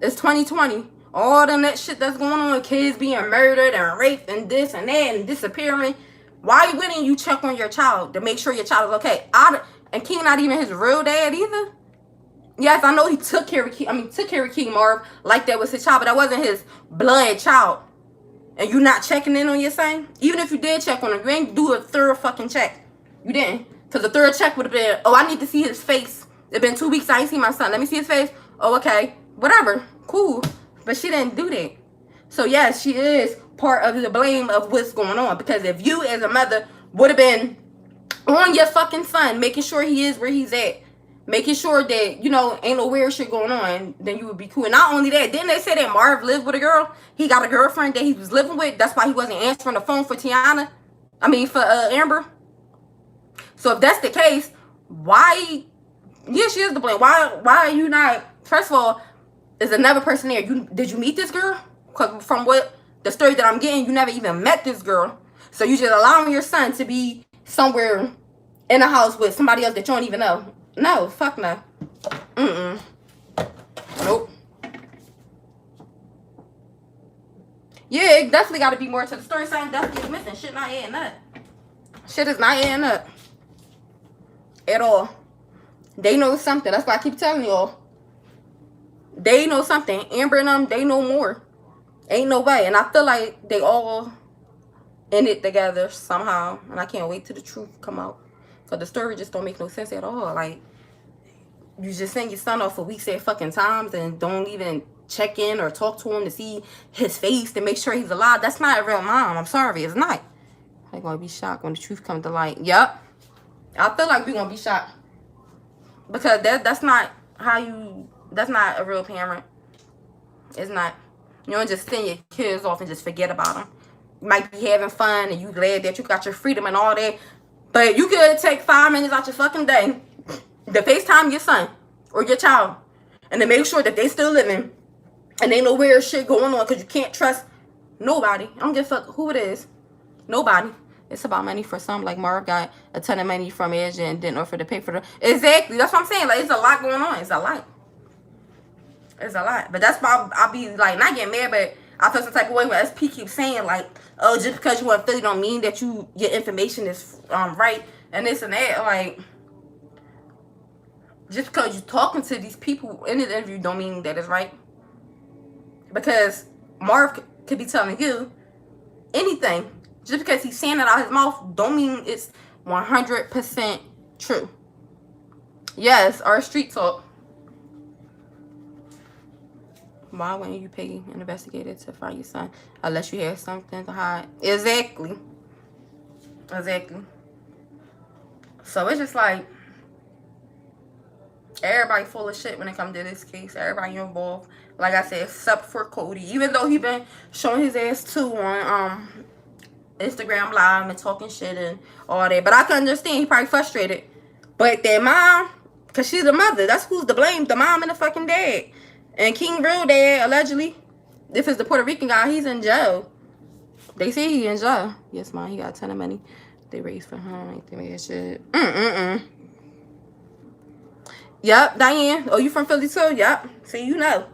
It's 2020. All that shit that's going on, kids being murdered and raped and this and that and disappearing. Why wouldn't you check on your child to make sure your child is okay? And King not even his real dad either. Yes, I know he took care of King Marv like that was his child, but that wasn't his blood child. And you not checking in on your son? Even if you did check on him, you ain't do a third fucking check. You didn't. Because the third check would have been, oh, I need to see his face. It's been 2 weeks, I ain't seen my son. Let me see his face. Oh, okay. Whatever. Cool. But she didn't do that. So, yes, she is part of the blame of what's going on. Because if you, as a mother, would have been on your fucking son, making sure he is where he's at, making sure that, you know, ain't no weird shit going on, then you would be cool. And not only that, didn't they say that Marv lived with a girl? He got a girlfriend that he was living with. That's why he wasn't answering the phone for Tiana. I mean, for Amber. So if that's the case, why? Yeah, she is to blame. Why are you not? First of all, is another person there? Did you meet this girl? Cause from what the story that I'm getting, you never even met this girl. So you just allowing your son to be somewhere in a house with somebody else that you don't even know. No, fuck no. Nope. Yeah, it definitely got to be more to the story. Something definitely is missing. Shit not adding up. Shit is not adding up. At all. They know something. That's why I keep telling y'all. They know something. Amber and them, they know more. Ain't no way. And I feel like they all in it together somehow. And I can't wait till the truth come out. Because the story just don't make no sense at all. Like, you just send your son off for weeks at fucking times and don't even check in or talk to him to see his face to make sure he's alive. That's not a real mom. I'm sorry. It's not. I'm going to be shocked when the truth comes to light. Yep. I feel like we're going to be shocked. Because that's not how you... That's not a real parent. It's not. You don't just send your kids off and just forget about them. You might be having fun and you glad that you got your freedom and all that. But you could take 5 minutes out your fucking day to FaceTime your son or your child and to make sure that they still living and ain't no weird shit going on, because you can't trust nobody. I don't give a fuck who it is. Nobody. It's about money for some. Like Marv got a ton of money from Edge and didn't offer to pay for the... Exactly. That's what I'm saying. Like, it's a lot going on. It's a lot. It's a lot. But that's why I'll be like, not getting mad, but I feel some type of way when SP keeps saying like, oh, just because you want to Philly don't mean that your information is right and this and that. Like, Just because you're talking to these people in the interview don't mean that it's right. Because Marv could be telling you anything. Just because he's saying it out of his mouth don't mean it's 100% true. Yes, our street talk. Why wouldn't you pay an investigator to find your son unless you have something to hide? Exactly. So it's just like everybody full of shit when it comes to this case. Everybody involved. Like I said, except for Cody. Even though he been showing his ass too on Instagram Live and talking shit and all that. But I can understand he probably frustrated. But their mom, because she's the mother, that's who's to blame. The mom and the fucking dad. And King Real Dad, allegedly, if it's the Puerto Rican guy, he's in jail. They say he in jail. Yes, mom, he got a ton of money. They raised for him. Ain't they made shit. Yep, Diane. Oh, you from Philly too? Yep. See, you know.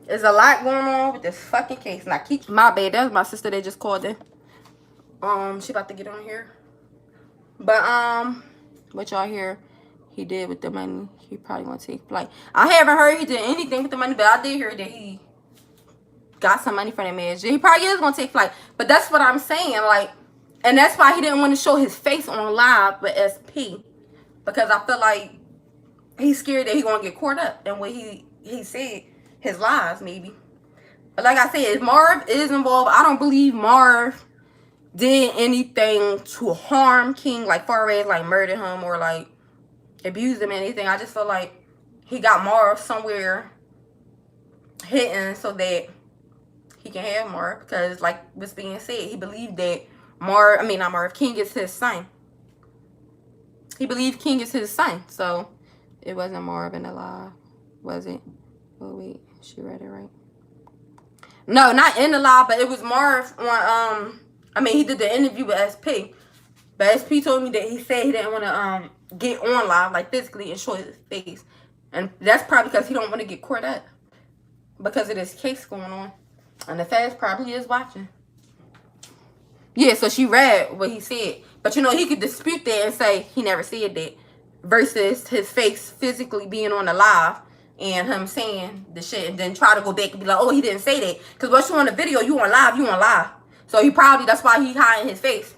There's a lot going on with this fucking case. And I keep... My bad. That was my sister that just called in. She about to get on here. But, what y'all hear he did with the money, he probably want to take flight. I haven't heard he did anything with the money, but I did hear that he got some money from that marriage. He probably is going to take flight. But that's what I'm saying. Like, and that's why he didn't want to show his face on live with SP. Because I feel like he's scared that he's going to get caught up in what he said. His lies, maybe. But like I said, if Marv is involved, I don't believe Marv did anything to harm King, like far as like murder him or like abuse him or anything. I just feel like he got Marv somewhere hidden so that he can have Marv. Because like what's being said, he believed that King is his son. He believed King is his son. So it wasn't Marv in the live, was it? Oh wait, she read it right. No, not in the live, but it was Marv on he did the interview with SP. But SP told me that he said he didn't want to get on live, like physically, and show his face. And that's probably because he don't want to get caught up. Because of this case going on. And the feds probably is watching. Yeah, so she read what he said. But you know, he could dispute that and say he never said that. Versus his face physically being on the live. And him saying the shit. And then try to go back and be like, oh, he didn't say that. Because once you on the video, you on live. So he probably, that's why he hiding his face.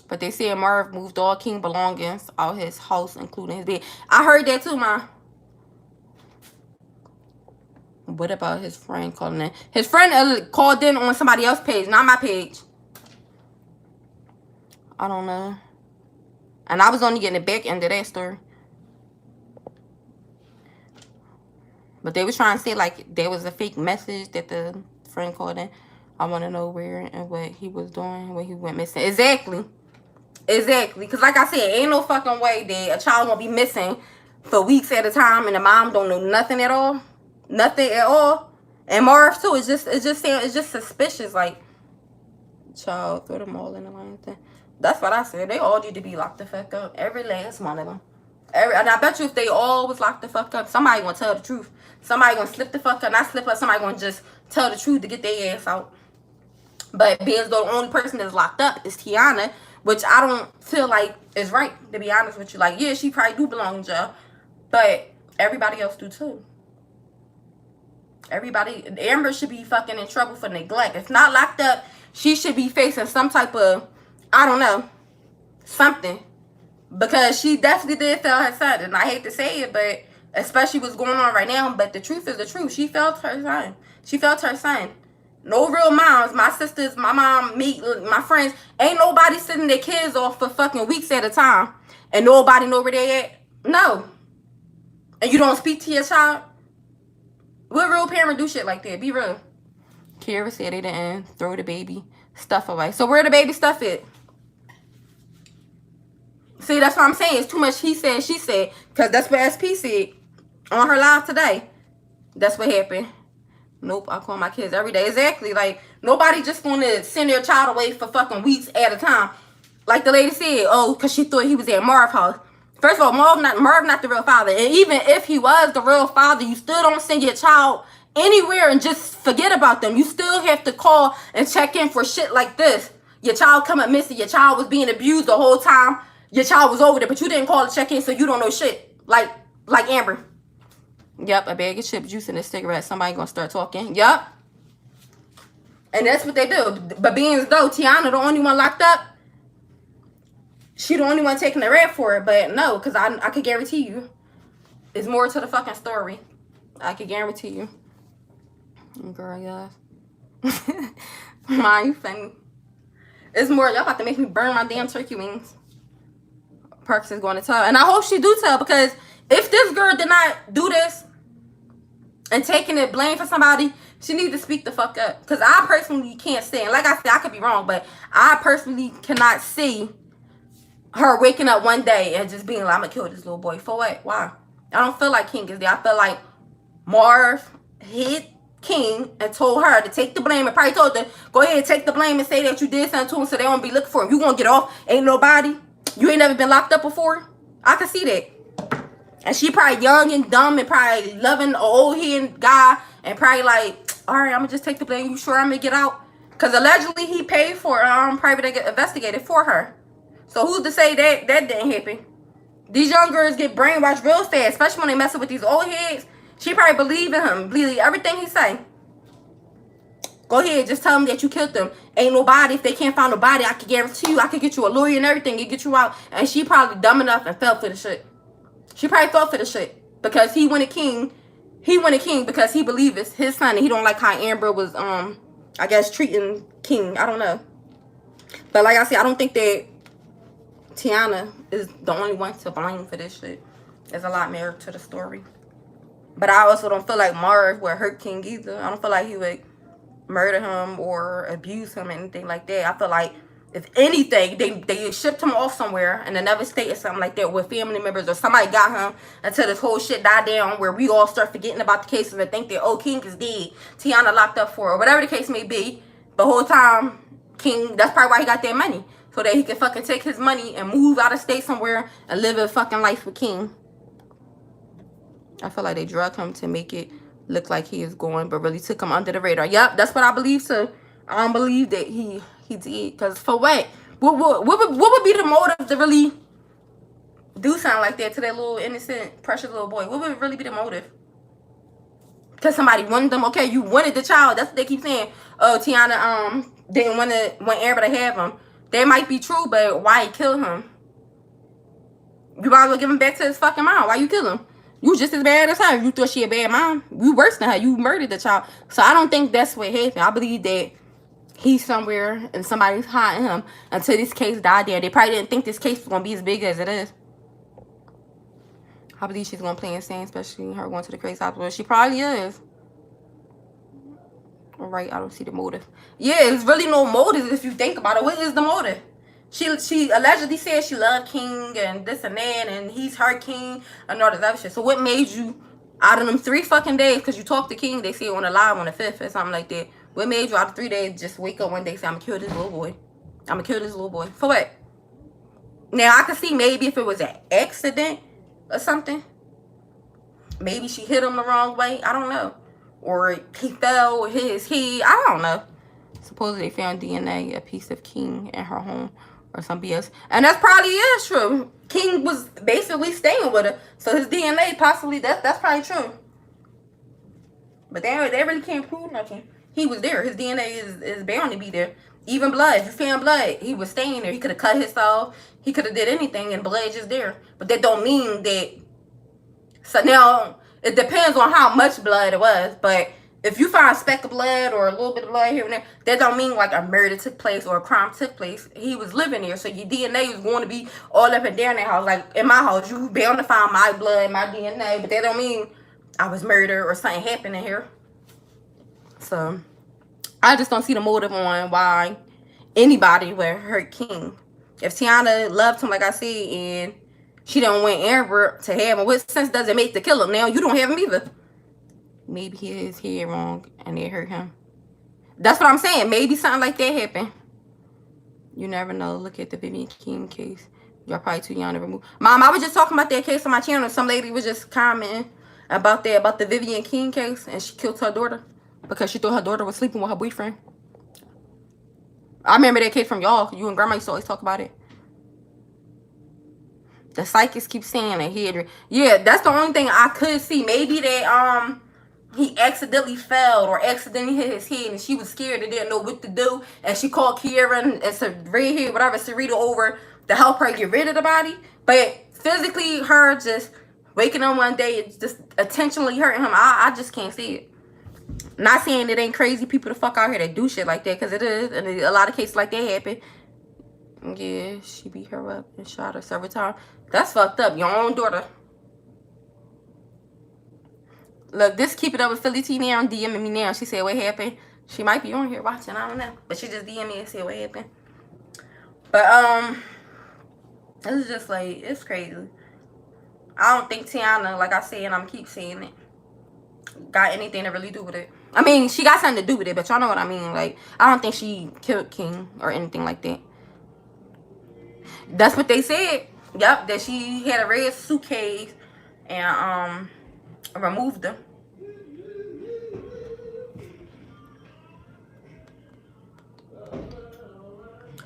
But they said Marv moved all King belongings out his house, including his bed. I heard that too, ma. What about his friend calling in? His friend called in on somebody else's page, not my page. I don't know. And I was only getting the back end of that story. But they was trying to say like there was a fake message that the friend called in. I want to know where and what he was doing when he went missing. Exactly. Because like I said, ain't no fucking way that a child won't be missing for weeks at a time and the mom don't know nothing at all. Nothing at all. And Marv too. It's just suspicious. Like, child, throw them all in the line thing. That's what I said. They all need to be locked the fuck up. Every last one of them. And I bet you if they all was locked the fuck up, somebody gonna tell the truth. Somebody gonna slip the fuck up. Not slip up. Somebody gonna just tell the truth to get their ass out. But because the only person that's locked up is Tiana, which I don't feel like is right, to be honest with you. Like, yeah, she probably do belong in jail. But everybody else do too. Amber should be fucking in trouble for neglect. If not locked up, she should be facing some type of, I don't know, something. Because she definitely did fail her son. And I hate to say it, but especially what's going on right now. But the truth is the truth. She failed her son. No real moms. My sisters, my mom, me, my friends. Ain't nobody sending their kids off for fucking weeks at a time. And nobody know where they at. No. And you don't speak to your child. What real parent do shit like that? Be real. Kira said they didn't throw the baby stuff away. So where the baby stuff at? See, that's what I'm saying. It's too much he said, she said. Because that's what SP said on her live today. That's what happened. Nope, I call my kids every day. Exactly. Like, nobody just going to send their child away for fucking weeks at a time. Like the lady said, oh, because she thought he was at Marv's house. First of all, Marv not the real father. And even if he was the real father, you still don't send your child anywhere and just forget about them. You still have to call and check in for shit like this. Your child come up missing. Your child was being abused the whole time. Your child was over there, but you didn't call to check in, so you don't know shit. Like Amber. Yep, a bag of chip juice and a cigarette. Somebody gonna start talking. Yep. And that's what they do. But being as though Tiana the only one locked up, she the only one taking the red for it. But no, because I could guarantee you, it's more to the fucking story. I could guarantee you. Girl, yes. Man, you funny. It's more, y'all about to make me burn my damn turkey wings. Perks is going to tell. And I hope she do tell, because if this girl did not do this and taking the blame for somebody, she needs to speak the fuck up. Because I personally can't stand, like I said, I could be wrong, but I personally cannot see her waking up one day and just being like, I'm going to kill this little boy. For what? Why? I don't feel like King is there. I feel like Marv hit King and told her to take the blame, and probably told her, go ahead, take the blame and say that you did something to him so they won't be looking for him. You gonna get off. Ain't nobody. You ain't never been locked up before. I can see that. And she probably young and dumb and probably loving an old head guy and probably like, all right, I'm gonna just take the blame. You sure I'm gonna get out? Because allegedly he paid for private investigator for her. So who's to say that didn't happen? These young girls get brainwashed real fast, especially when they messing with these old heads. She probably believe in him, believe everything he say. Go ahead, just tell him that you killed them. Ain't nobody. If they can't find nobody, I can guarantee you, I can get you a lawyer and everything and get you out. And she probably dumb enough and fell for the shit. She probably fell for the shit because he wanted King. He wanted King because he believed it's his son and he don't like how Amber was, I guess, treating King. I don't know. But like I said, I don't think that Tiana is the only one to blame for this shit. There's a lot more to the story. But I also don't feel like Marv would hurt King either. I don't feel like he would murder him or abuse him or anything like that. I feel like, if anything, they shipped him off somewhere in another state or something like that with family members or somebody got him until this whole shit died down where we all start forgetting about the cases and think that, oh, King is dead. Tiana locked up for, or whatever the case may be. The whole time, King, that's probably why he got that money. So that he can fucking take his money and move out of state somewhere and live a fucking life with King. I feel like they drugged him to make it look like he is going, but really took him under the radar. Yep, that's what I believe too. I don't believe that he did. Because for what? What would be the motive to really do something like that to that little innocent, precious little boy? What would really be the motive? Because somebody wanted them. Okay, you wanted the child. That's what they keep saying. Oh, Tiana didn't want Amber to have him. That might be true, but why he killed him? You might as well give him back to his fucking mom. Why you kill him? You just as bad as her. You thought she a bad mom. You worse than her. You murdered the child. So I don't think that's what happened. I believe that he's somewhere and somebody's hiding him until this case died there. They probably didn't think this case was going to be as big as it is. I believe she's going to play insane, especially her going to the crazy hospital. She probably is. All right, I don't see the motive. Yeah, there's really no motive if you think about it. What is the motive? She allegedly said she loved King and this and that, and he's her king and all this other shit. So what made you, out of them 3 fucking days, because you talked to King, they say on the live on the 5th or something like that. What made you out of 3 days just wake up one day and say, I'm going to kill this little boy? I'm going to kill this little boy. For what? Now, I could see maybe if it was an accident or something. Maybe she hit him the wrong way. I don't know. Or he fell with his head. I don't know. Supposedly they found DNA, a piece of King in her home. Or some BS. And that's probably is true. King was basically staying with her. So his DNA possibly, that's probably true. But they really can't prove nothing. He was there. His DNA is bound to be there. Even blood. If you found blood, he was staying there. He could have cut himself. He could have did anything and blood just there. But that don't mean that. So now, it depends on how much blood it was. But if you find a speck of blood or a little bit of blood here and there, that don't mean like a murder took place or a crime took place. He was living there, so your DNA is going to be all up and down that house. Like in my house, you bound to find my blood, my DNA, but that don't mean I was murdered or something happened in here. So I just don't see the motive on why anybody would hurt King. If Tiana loved him, like I said, and she don't want Amber to have him, what sense does it make to kill him? Now you don't have him either. Maybe he is here wrong and they hurt him. That's what I'm saying. Maybe something like that happened. You never know. Look at the Vivian King case. You're probably too young to remove. Mom, I was just talking about that case on my channel. Some lady was just commenting about the Vivian King case, and she killed her daughter because she thought her daughter was sleeping with her boyfriend. I remember that case from y'all. You and Grandma used to always talk about it. The psychics keep saying that yeah, that's the only thing I could see. Maybe that he accidentally fell or accidentally hit his head and she was scared and didn't know what to do, and she called Kiera and redhead, whatever, Sarita over to help her get rid of the body. But physically, her just waking up one day and just intentionally hurting him, I just can't see it. Not saying it ain't crazy people the fuck out here that do shit like that, because it is, and a lot of cases like that happen. Yeah, she beat her up and shot her several times. That's fucked up. Your own daughter. Look, this Keep It Up with Philly T now, DMing me now. She said what happened. She might be on here watching, I don't know. But she just DM'd me and said what happened. But this is just like, it's crazy. I don't think Tiana, like I said, and I'm keep saying it, got anything to really do with it. I mean, she got something to do with it, but y'all know what I mean. Like, I don't think she killed King or anything like that. That's what they said. Yep, that she had a red suitcase and removed them.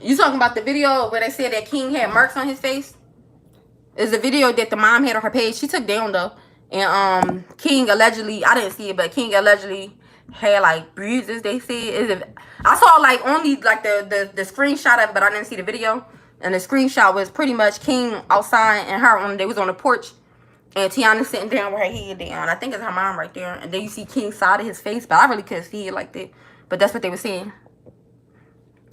You talking about the video where they said that King had marks on his face? It's a video that the mom had on her page. She took down though. And King allegedly, I didn't see it, but King allegedly had like bruises, they said. I saw like only like the screenshot of it, but I didn't see the video. And the screenshot was pretty much King outside and her they was on the porch. And Tiana sitting down with her head down. I think it's her mom right there. And then you see King's side of his face, but I really couldn't see it like that. But that's what they were saying.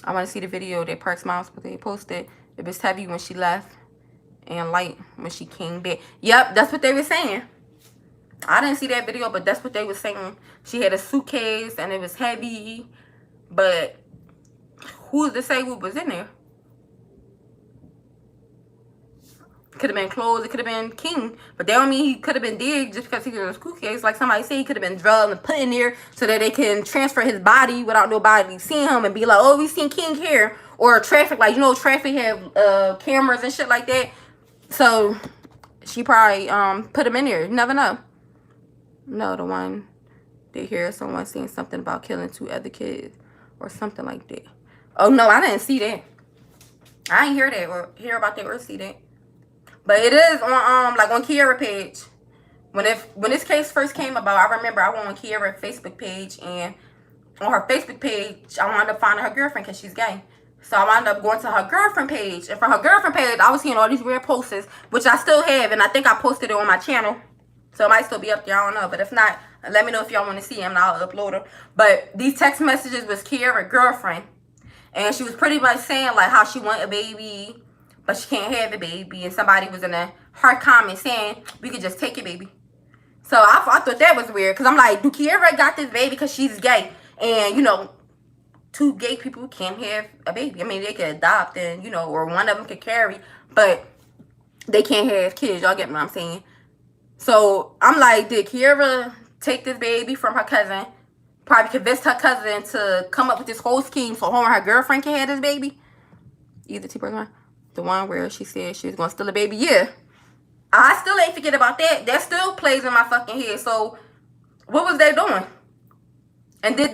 I want to see the video that Perk's mom posted. It was heavy when she left and light when she came back. Yep, that's what they were saying. I didn't see that video, but that's what they were saying. She had a suitcase and it was heavy. But who's to say what was in there? Could have been clothes. It could have been King. But that don't mean he could have been dead just because he was a suitcase. Like somebody said, he could have been drugged and put in there so that they can transfer his body without nobody seeing him and be like, oh, we seen King here. Or traffic, like, you know, traffic have cameras and shit like that. So she probably put him in there. You never know. No, the one they hear someone saying something about killing 2 other kids or something like that. Oh no, I didn't see that. I didn't hear that or hear about that or see that. But it is on like on Kiera page. When this case first came about, I remember I went on Kiera's Facebook page, and on her Facebook page, I wound up finding her girlfriend because she's gay. So I wound up going to her girlfriend page, and from her girlfriend page, I was seeing all these weird posts, which I still have, and I think I posted it on my channel. So it might still be up there, I don't know. But if not, let me know if y'all want to see them and I'll upload them. But these text messages was Kiera's girlfriend. And she was pretty much saying like how she want a baby, but she can't have a baby. And somebody was in her comment saying, we could just take your baby. So I thought that was weird. Because I'm like, do Kiera got this baby because she's gay? And, you know, 2 gay people can't have a baby. I mean, they could adopt and, you know, or one of them could carry. But they can't have kids. Y'all get what I'm saying? So I'm like, did Kiera take this baby from her cousin? Probably convinced her cousin to come up with this whole scheme so her and her girlfriend can have this baby. Either T-person. The one where she said she was going to steal a baby. Yeah. I still ain't forget about that. That still plays in my fucking head. So, what was they doing? And did,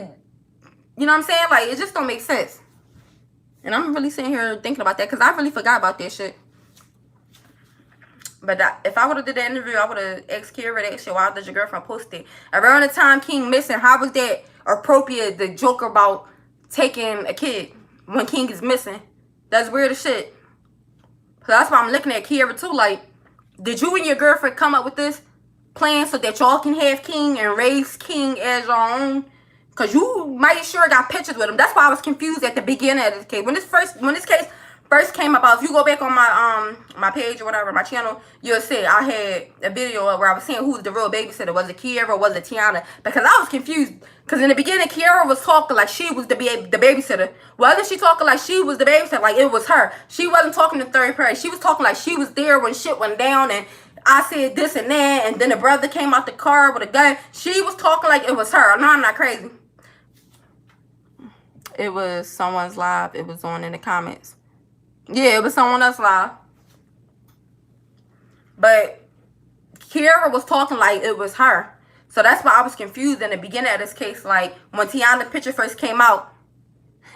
you know what I'm saying? Like, it just don't make sense. And I'm really sitting here thinking about that because I really forgot about that shit. But if I would have did that interview, I would have asked Kiera that shit. Why did your girlfriend post it? Around the time King missing, how was that appropriate, the joke about taking a kid when King is missing? That's weird as shit. So that's why I'm looking at Kiera too. Like, did you and your girlfriend come up with this plan so that y'all can have King and raise King as your own? Because you might sure got pictures with him. That's why I was confused at the beginning of this case. When this case first came about, if you go back on my my page or whatever, my channel, you'll see I had a video where I was saying who's the real babysitter. Was it Kiera or was it Tiana? Because I was confused. Because in the beginning, Kiera was talking like she was the babysitter. Wasn't she talking like she was the babysitter? Like it was her. She wasn't talking in third person. She was talking like she was there when shit went down and I said this and that. And then the brother came out the car with a gun. She was talking like it was her. No, I'm not crazy. It was someone's live. It was on in the comments. Yeah, it was someone else live. But Kiera was talking like it was her. So that's why I was confused in the beginning of this case. Like, when Tiana's picture first came out.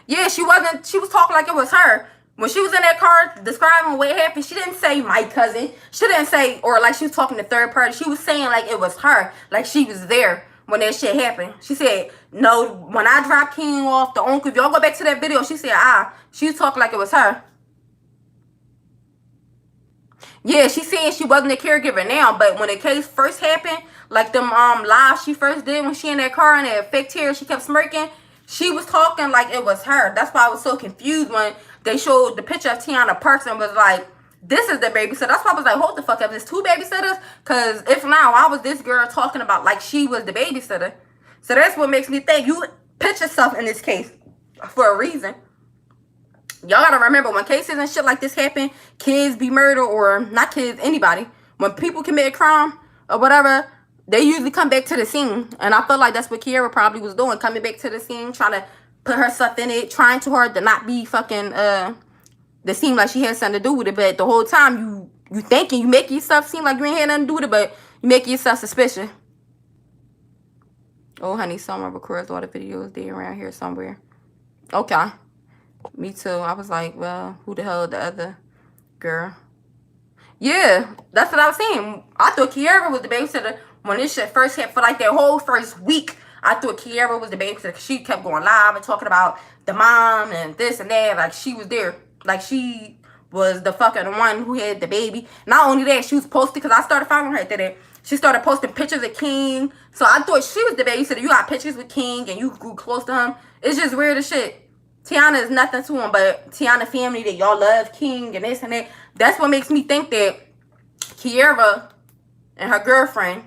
Yeah, she was talking like it was her. When she was in that car describing what happened, she didn't say my cousin. She didn't say, or like she was talking to third party. She was saying like it was her. Like she was there when that shit happened. She said, no, when I dropped King off, the uncle, if y'all go back to that video, she said, she was talking like it was her. Yeah, she saying she wasn't a caregiver now, but when the case first happened, like them lives she first did when she in that car and that fake tears, she kept smirking. She was talking like it was her. That's why I was so confused when they showed the picture of Tiana Parks and was like, this is the babysitter. That's why I was like, hold the fuck up. There's two babysitters? Because if now I was this girl talking about like she was the babysitter. So that's what makes me think you put yourself in this case for a reason. Y'all gotta remember, when cases and shit like this happen, kids be murdered, or not kids, anybody. When people commit a crime or whatever, they usually come back to the scene. And I feel like that's what Kiara probably was doing, coming back to the scene, trying to put herself in it, trying too hard to not be fucking, that seem like she had something to do with it. But the whole time, you thinking, you make yourself seem like you ain't had nothing to do with it, but you make yourself suspicious. Oh, honey, someone records all the videos. They around here somewhere. Okay. Me too. I was like, well, who the hell the other girl? Yeah, that's what I was saying. I thought Kiara was the babysitter when this shit first hit. For like that whole first week, I thought Kiara was the babysitter because she kept going live and talking about the mom and this and that. Like she was there. Like she was the fucking one who had the baby. Not only that, she was posting, because I started following her today. She started posting pictures of King. So I thought she was the babysitter. You got pictures with King and you grew close to him. It's just weird as shit. Tiana is nothing to him, but Tiana family that y'all love King and this and that. That's what makes me think that Kiara and her girlfriend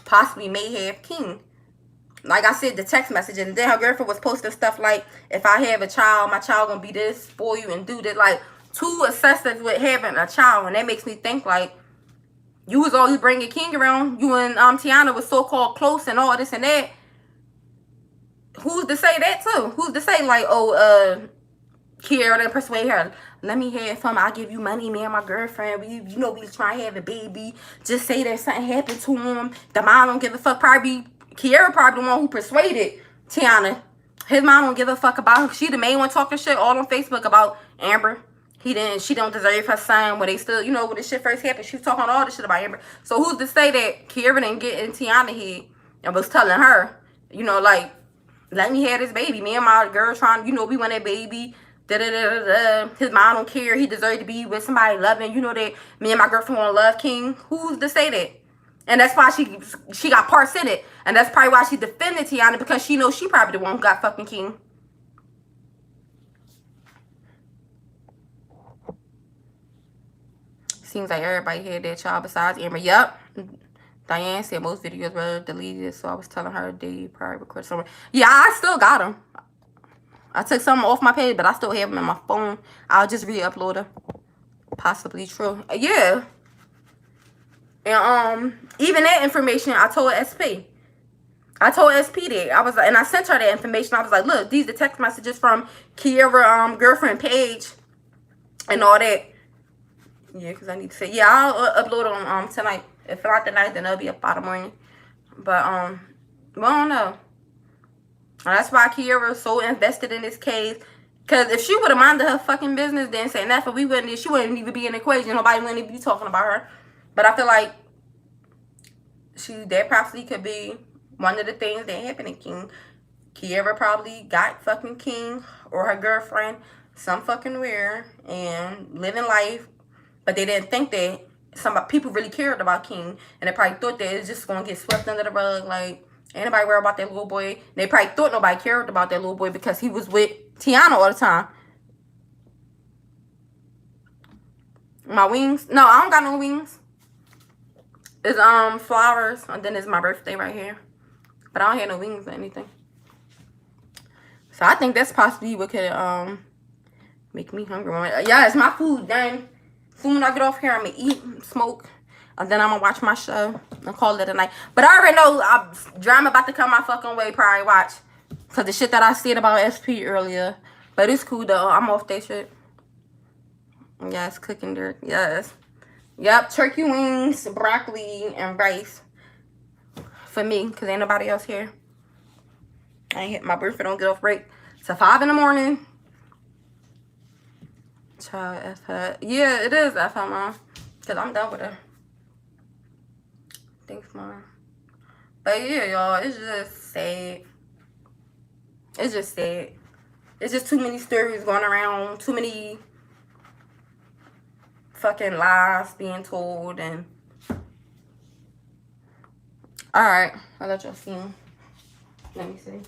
possibly may have King. Like I said, the text message, and then her girlfriend was posting stuff like, if I have a child, my child gonna be this for you and do this. Like, too obsessive with having a child, and that makes me think like, you was always bringing King around. You and Tiana was so-called close and all this and that. Who's to say that too? Who's to say like, oh, Kiara didn't persuade her, let me have him, I'll give you money, me and my girlfriend, we was trying to have a baby, just say that something happened to him, the mom don't give a fuck. Kiara probably the one who persuaded Tiana. His mom don't give a fuck about him. She the main one talking shit all on Facebook about Amber. She don't deserve her son. When they still, when this shit first happened, she was talking all this shit about Amber. So who's to say that Kiara didn't get in Tiana's head and was telling her, like, let me have this baby. Me and my girl trying, we want that baby. His mom don't care. He deserves to be with somebody loving. That me and my girlfriend want to love King. Who's to say that? And that's why she got parts in it. And that's probably why she defended Tiana, because she knows she probably the one who got fucking King. Seems like everybody had their child besides Amber. Yep. Diane said most videos were deleted, so I was telling her they probably recorded somewhere. Yeah, I still got them. I took some off my page, but I still have them in my phone. I'll just re-upload them. Possibly true. Yeah. And even that information, I told SP. I told SP that. I was like, and I sent her that information. I was like, look, these are the text messages from Kiara girlfriend page and all that. Yeah, because I need to say, yeah, I'll upload them tonight. If not tonight, then it'll be up by the morning. But I don't know. That's why Kiara was so invested in this case. Because if she would have minded her fucking business, then say nothing, she wouldn't even be in the equation. Nobody wouldn't even be talking about her. But I feel like that possibly could be one of the things that happened to King. Kiara probably got fucking King or her girlfriend some fucking where and living life. But they didn't think that people really cared about King. And they probably thought that it was just going to get swept under the rug. Like, ain't nobody worried about that little boy. They probably thought nobody cared about that little boy because he was with Tiana all the time. My wings? No, I don't got no wings. It's flowers, and then it's my birthday right here. But I don't have no wings or anything. So I think that's possibly what could make me hungry. Yeah, it's my food done. Soon when I get off here, I'm gonna eat, smoke, and then I'm gonna watch my show and call it a night. But I already know drama about to come my fucking way. Probably watch, cause the shit that I said about SP earlier. But it's cool though. I'm off that shit. Yes, cooking dirt. Yes. Yep, turkey wings, broccoli, and rice for me, because ain't nobody else here. My boyfriend don't get off break to 5 in the morning. Child, F her. Yeah, it is F her, Mom. Because I'm done with her. Thanks, Mom. But yeah, y'all, it's just sad. It's just sad. It's just too many stories going around. Too many fucking lies being told. And alright, I'll let y'all see them. Let me see.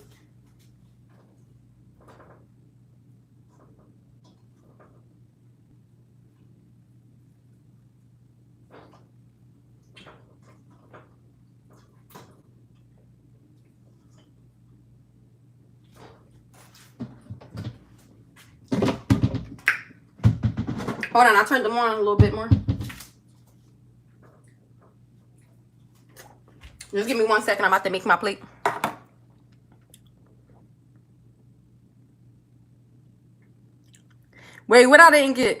Hold on, I turned them on a little bit more. Just give me 1 second. I'm about to make my plate. Wait, what I didn't get?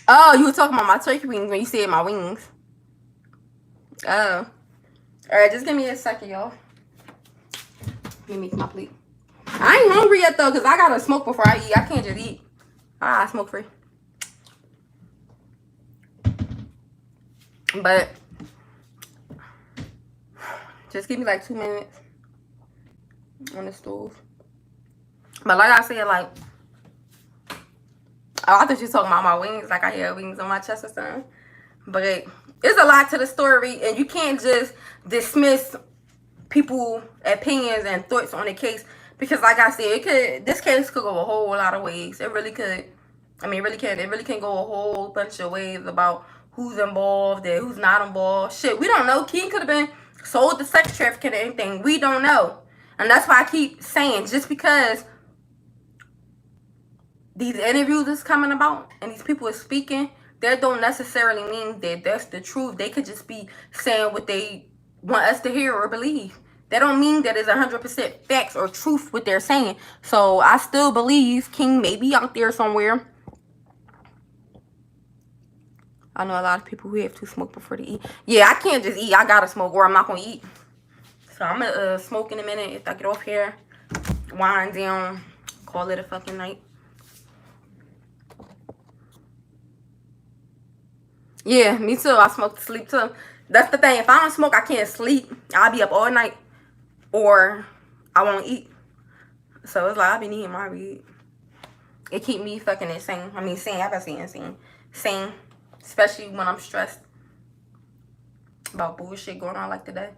Oh, you were talking about my turkey wings when you said my wings. Oh. Alright, just give me a second, y'all. Let me make my plate. I ain't hungry yet, though, because I got to smoke before I eat. I can't just eat. I smoke free. But just give me like 2 minutes on the stove. But like I said, like, oh, I thought you were talking about my wings. Like I had wings on my chest or something. But it's a lot to the story, and you can't just dismiss people's opinions and thoughts on the case, because like I said, this case could go a whole lot of ways. It really could. I mean, it really can. It really can go a whole bunch of ways about who's involved and who's not involved. Shit, we don't know. King could have been sold to sex trafficking or anything. We don't know. And that's why I keep saying, just because these interviews is coming about and these people are speaking, that don't necessarily mean that that's the truth. They could just be saying what they want us to hear or believe. That don't mean that it's 100% facts or truth what they're saying. So I still believe King may be out there somewhere. I know a lot of people who have to smoke before they eat. Yeah, I can't just eat. I gotta smoke or I'm not gonna eat. So I'm gonna smoke in a minute if I get off here. Wind down. Call it a fucking night. Yeah, me too. I smoke to sleep too. That's the thing. If I don't smoke, I can't sleep. I'll be up all night. Or I won't eat. So it's like I'll be needing my weed. It keep me fucking insane. I mean, sane. I gotta say insane. Sane. Especially when I'm stressed about bullshit going on like today.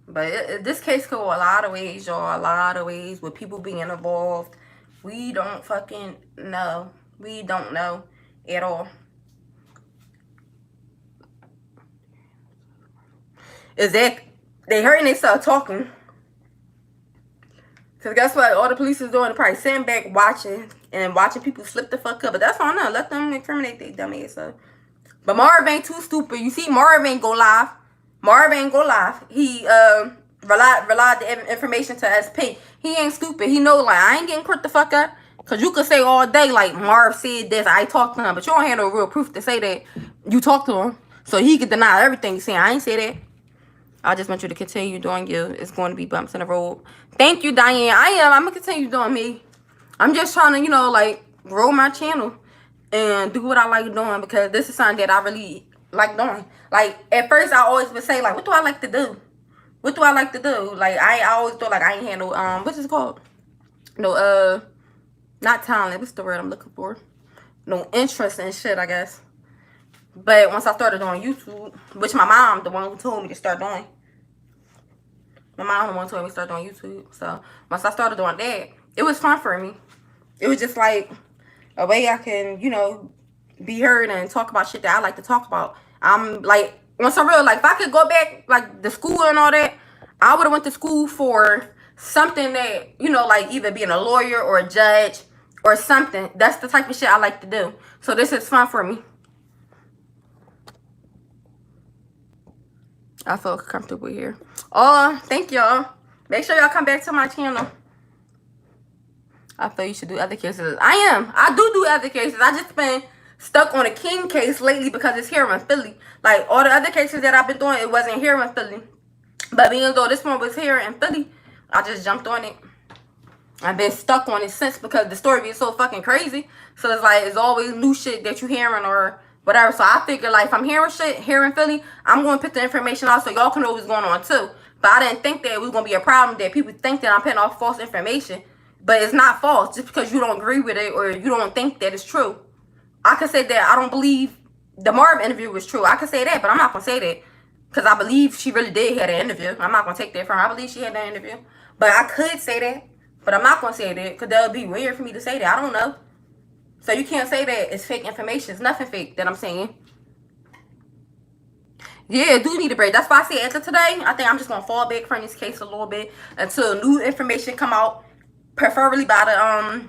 But this case could go a lot of ways, y'all. A lot of ways with people being involved. We don't fucking know. We don't know at all. Is that they heard and they start talking. Because guess what? All the police is doing is probably sitting back watching and watching people slip the fuck up. But that's all now. Let them incriminate their dumb ass up. But Marv ain't too stupid. You see, Marv ain't go live. Marv ain't go live. He relied the information to SP. He ain't stupid. He know, like, I ain't getting crit the fuck up. Because you could say all day, like, Marv said this, I talked to him. But you don't have no real proof to say that you talked to him. So he could deny everything you saying. I ain't say that. I just want you to continue doing you. It's going to be bumps in the road. Thank you, Diane. I'm going to continue doing me. I'm just trying to, you know, like, grow my channel and do what I like doing, because this is something that I really like doing. Like, at first, I always would say, like, what do I like to do? What do I like to do? Like, I always thought, like, I ain't had no, what's it called? No, not talent. What's the word I'm looking for? No interest in shit, I guess. But once I started doing YouTube, which my mom, the one who told me to start doing. My mom, the one who told me to start doing YouTube. So, once I started doing that, it was fun for me. It was just like a way I can, you know, be heard and talk about shit that I like to talk about. I'm like, on some real, like, if I could go back, like, the school and all that, I would have went to school for something that, you know, like, either being a lawyer or a judge or something. That's the type of shit I like to do. So, this is fun for me. I feel comfortable here. Oh, thank y'all. Make sure y'all come back to my channel. I feel you should do other cases. I do other cases. I just been stuck on a King case lately because it's here in Philly. Like, all the other cases that I've been doing, it wasn't here in Philly. But being though this one was here in Philly, I just jumped on it. I've been stuck on it since because the story is so fucking crazy. So it's like, it's always new shit that you hearing or whatever. So I figure, like, if I'm hearing shit here in Philly, I'm going to put the information out so y'all can know what's going on too. But I didn't think that it was going to be a problem that people think that I'm putting off false information. But it's not false just because you don't agree with it or you don't think that it's true. I could say that I don't believe the Marv interview was true. I could say that, but I'm not going to say that. Because I believe she really did have an interview. I'm not going to take that from her. I believe she had that interview. But I could say that. But I'm not going to say that. Because that would be weird for me to say that. I don't know. So you can't say that it's fake information. It's nothing fake that I'm saying. Yeah, do need a break. That's why I say after today, I think I'm just going to fall back from this case a little bit. Until new information come out. Preferably by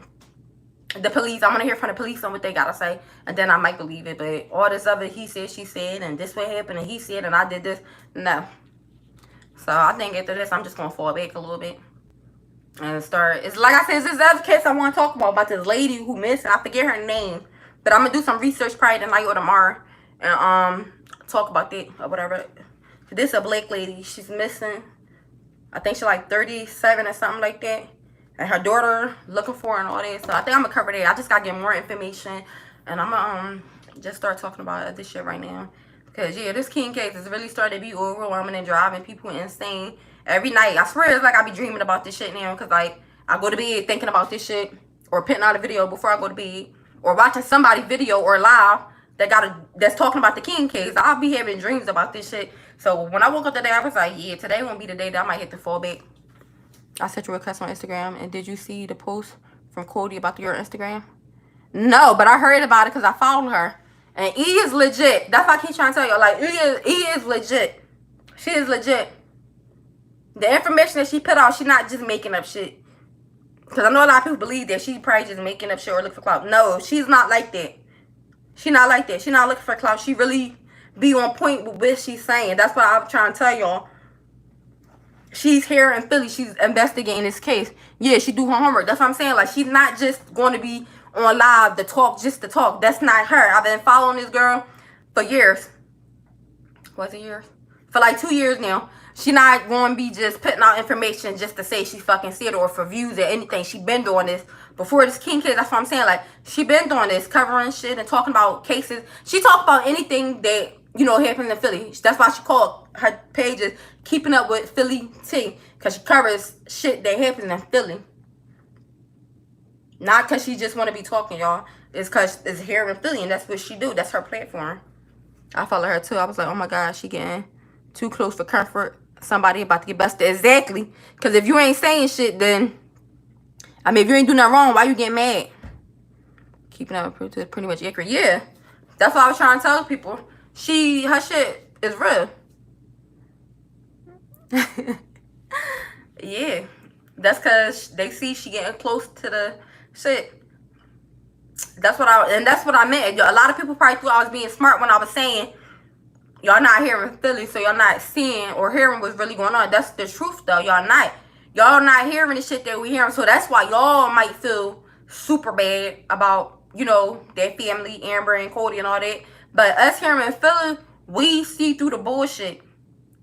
the police. I want to hear from the police on what they got to say. And then I might believe it. But all this other he said, she said. And this what happened. And he said. And I did this. No. So I think after this, I'm just going to fall back a little bit. And start. It's like I said, this other case I want to talk about this lady who missed. I forget her name. But I'm going to do some research probably tonight or tomorrow. And talk about that or whatever. This is a black lady. She's missing. I think she's like 37 or something like that. And her daughter looking for her and all that. So I think I'm going to cover that. I just got to get more information. And I'm going to just start talking about this shit right now. Because, yeah, this King case is really starting to be overwhelming and driving people insane. Every night. I swear it's like I be dreaming about this shit now. Because, like, I go to bed thinking about this shit. Or putting out a video before I go to bed. Or watching somebody's video or live that's talking about the King case. I'll be having dreams about this shit. So, when I woke up today, I was like, yeah, today won't be the day that I might hit the fallback. I sent you a request on Instagram. And did you see the post from Cody about your Instagram? No, but I heard about it because I followed her. And E is legit. That's why I keep trying to tell y'all. Like, E is legit. She is legit. The information that she put out, she not just making up shit. Because I know a lot of people believe that she probably just making up shit or looking for clout. No, she's not like that. She not like that. She not looking for clout. She really be on point with what she's saying. That's what I'm trying to tell y'all. She's here in Philly. She's investigating this case. Yeah, she do her homework. That's what I'm saying. Like, she's not just going to be on live to talk just to talk. That's not her. I've been following this girl for years. Was it years? For like 2 years now. She not going to be just putting out information just to say she fucking see it or for views or anything. She been doing this before this King case. That's what I'm saying. Like, she been doing this, covering shit and talking about cases. She talk about anything that, you know, happened in Philly. That's why she called her pages Keeping Up with Philly T. Because she covers shit that happens in Philly. Not because she just want to be talking, y'all. It's because it's here in Philly and that's what she do. That's her platform. I follow her too. I was like, oh my God, she getting too close for comfort. Somebody about to get busted. Exactly. Because if you ain't saying shit, then, I mean, if you ain't doing nothing wrong, why you getting mad? Keeping Up with pretty much accurate. Yeah. That's what I was trying to tell people. Her shit is real. Yeah. That's because they see she getting close to the shit. That's what I meant. A lot of people probably thought I was being smart when I was saying y'all not hearing Philly, so y'all not seeing or hearing what's really going on. That's the truth, though. Y'all not hearing the shit that we hearing. So that's why y'all might feel super bad about, you know, their family, Amber and Cody and all that. But us here in Philly, we see through the bullshit.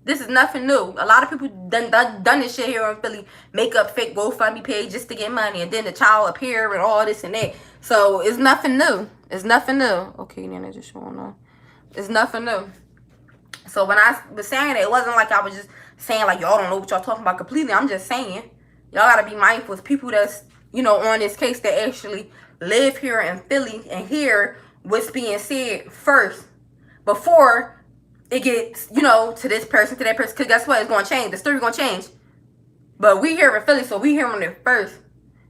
This is nothing new. A lot of people done this shit here in Philly. Make up fake GoFundMe page just to get money. And then the child appear and all this and that. So it's nothing new. It's nothing new. Okay, then it's just showing up. It's nothing new. So when I was saying it wasn't like I was just saying like y'all don't know what y'all talking about completely. I'm just saying y'all gotta be mindful. It's people that's, you know, on this case that actually live here in Philly and hear what's being said first before it gets, you know, to this person, to that person. Because guess what? It's going to change. The story going to change. But we here in Philly, so we hear on it first.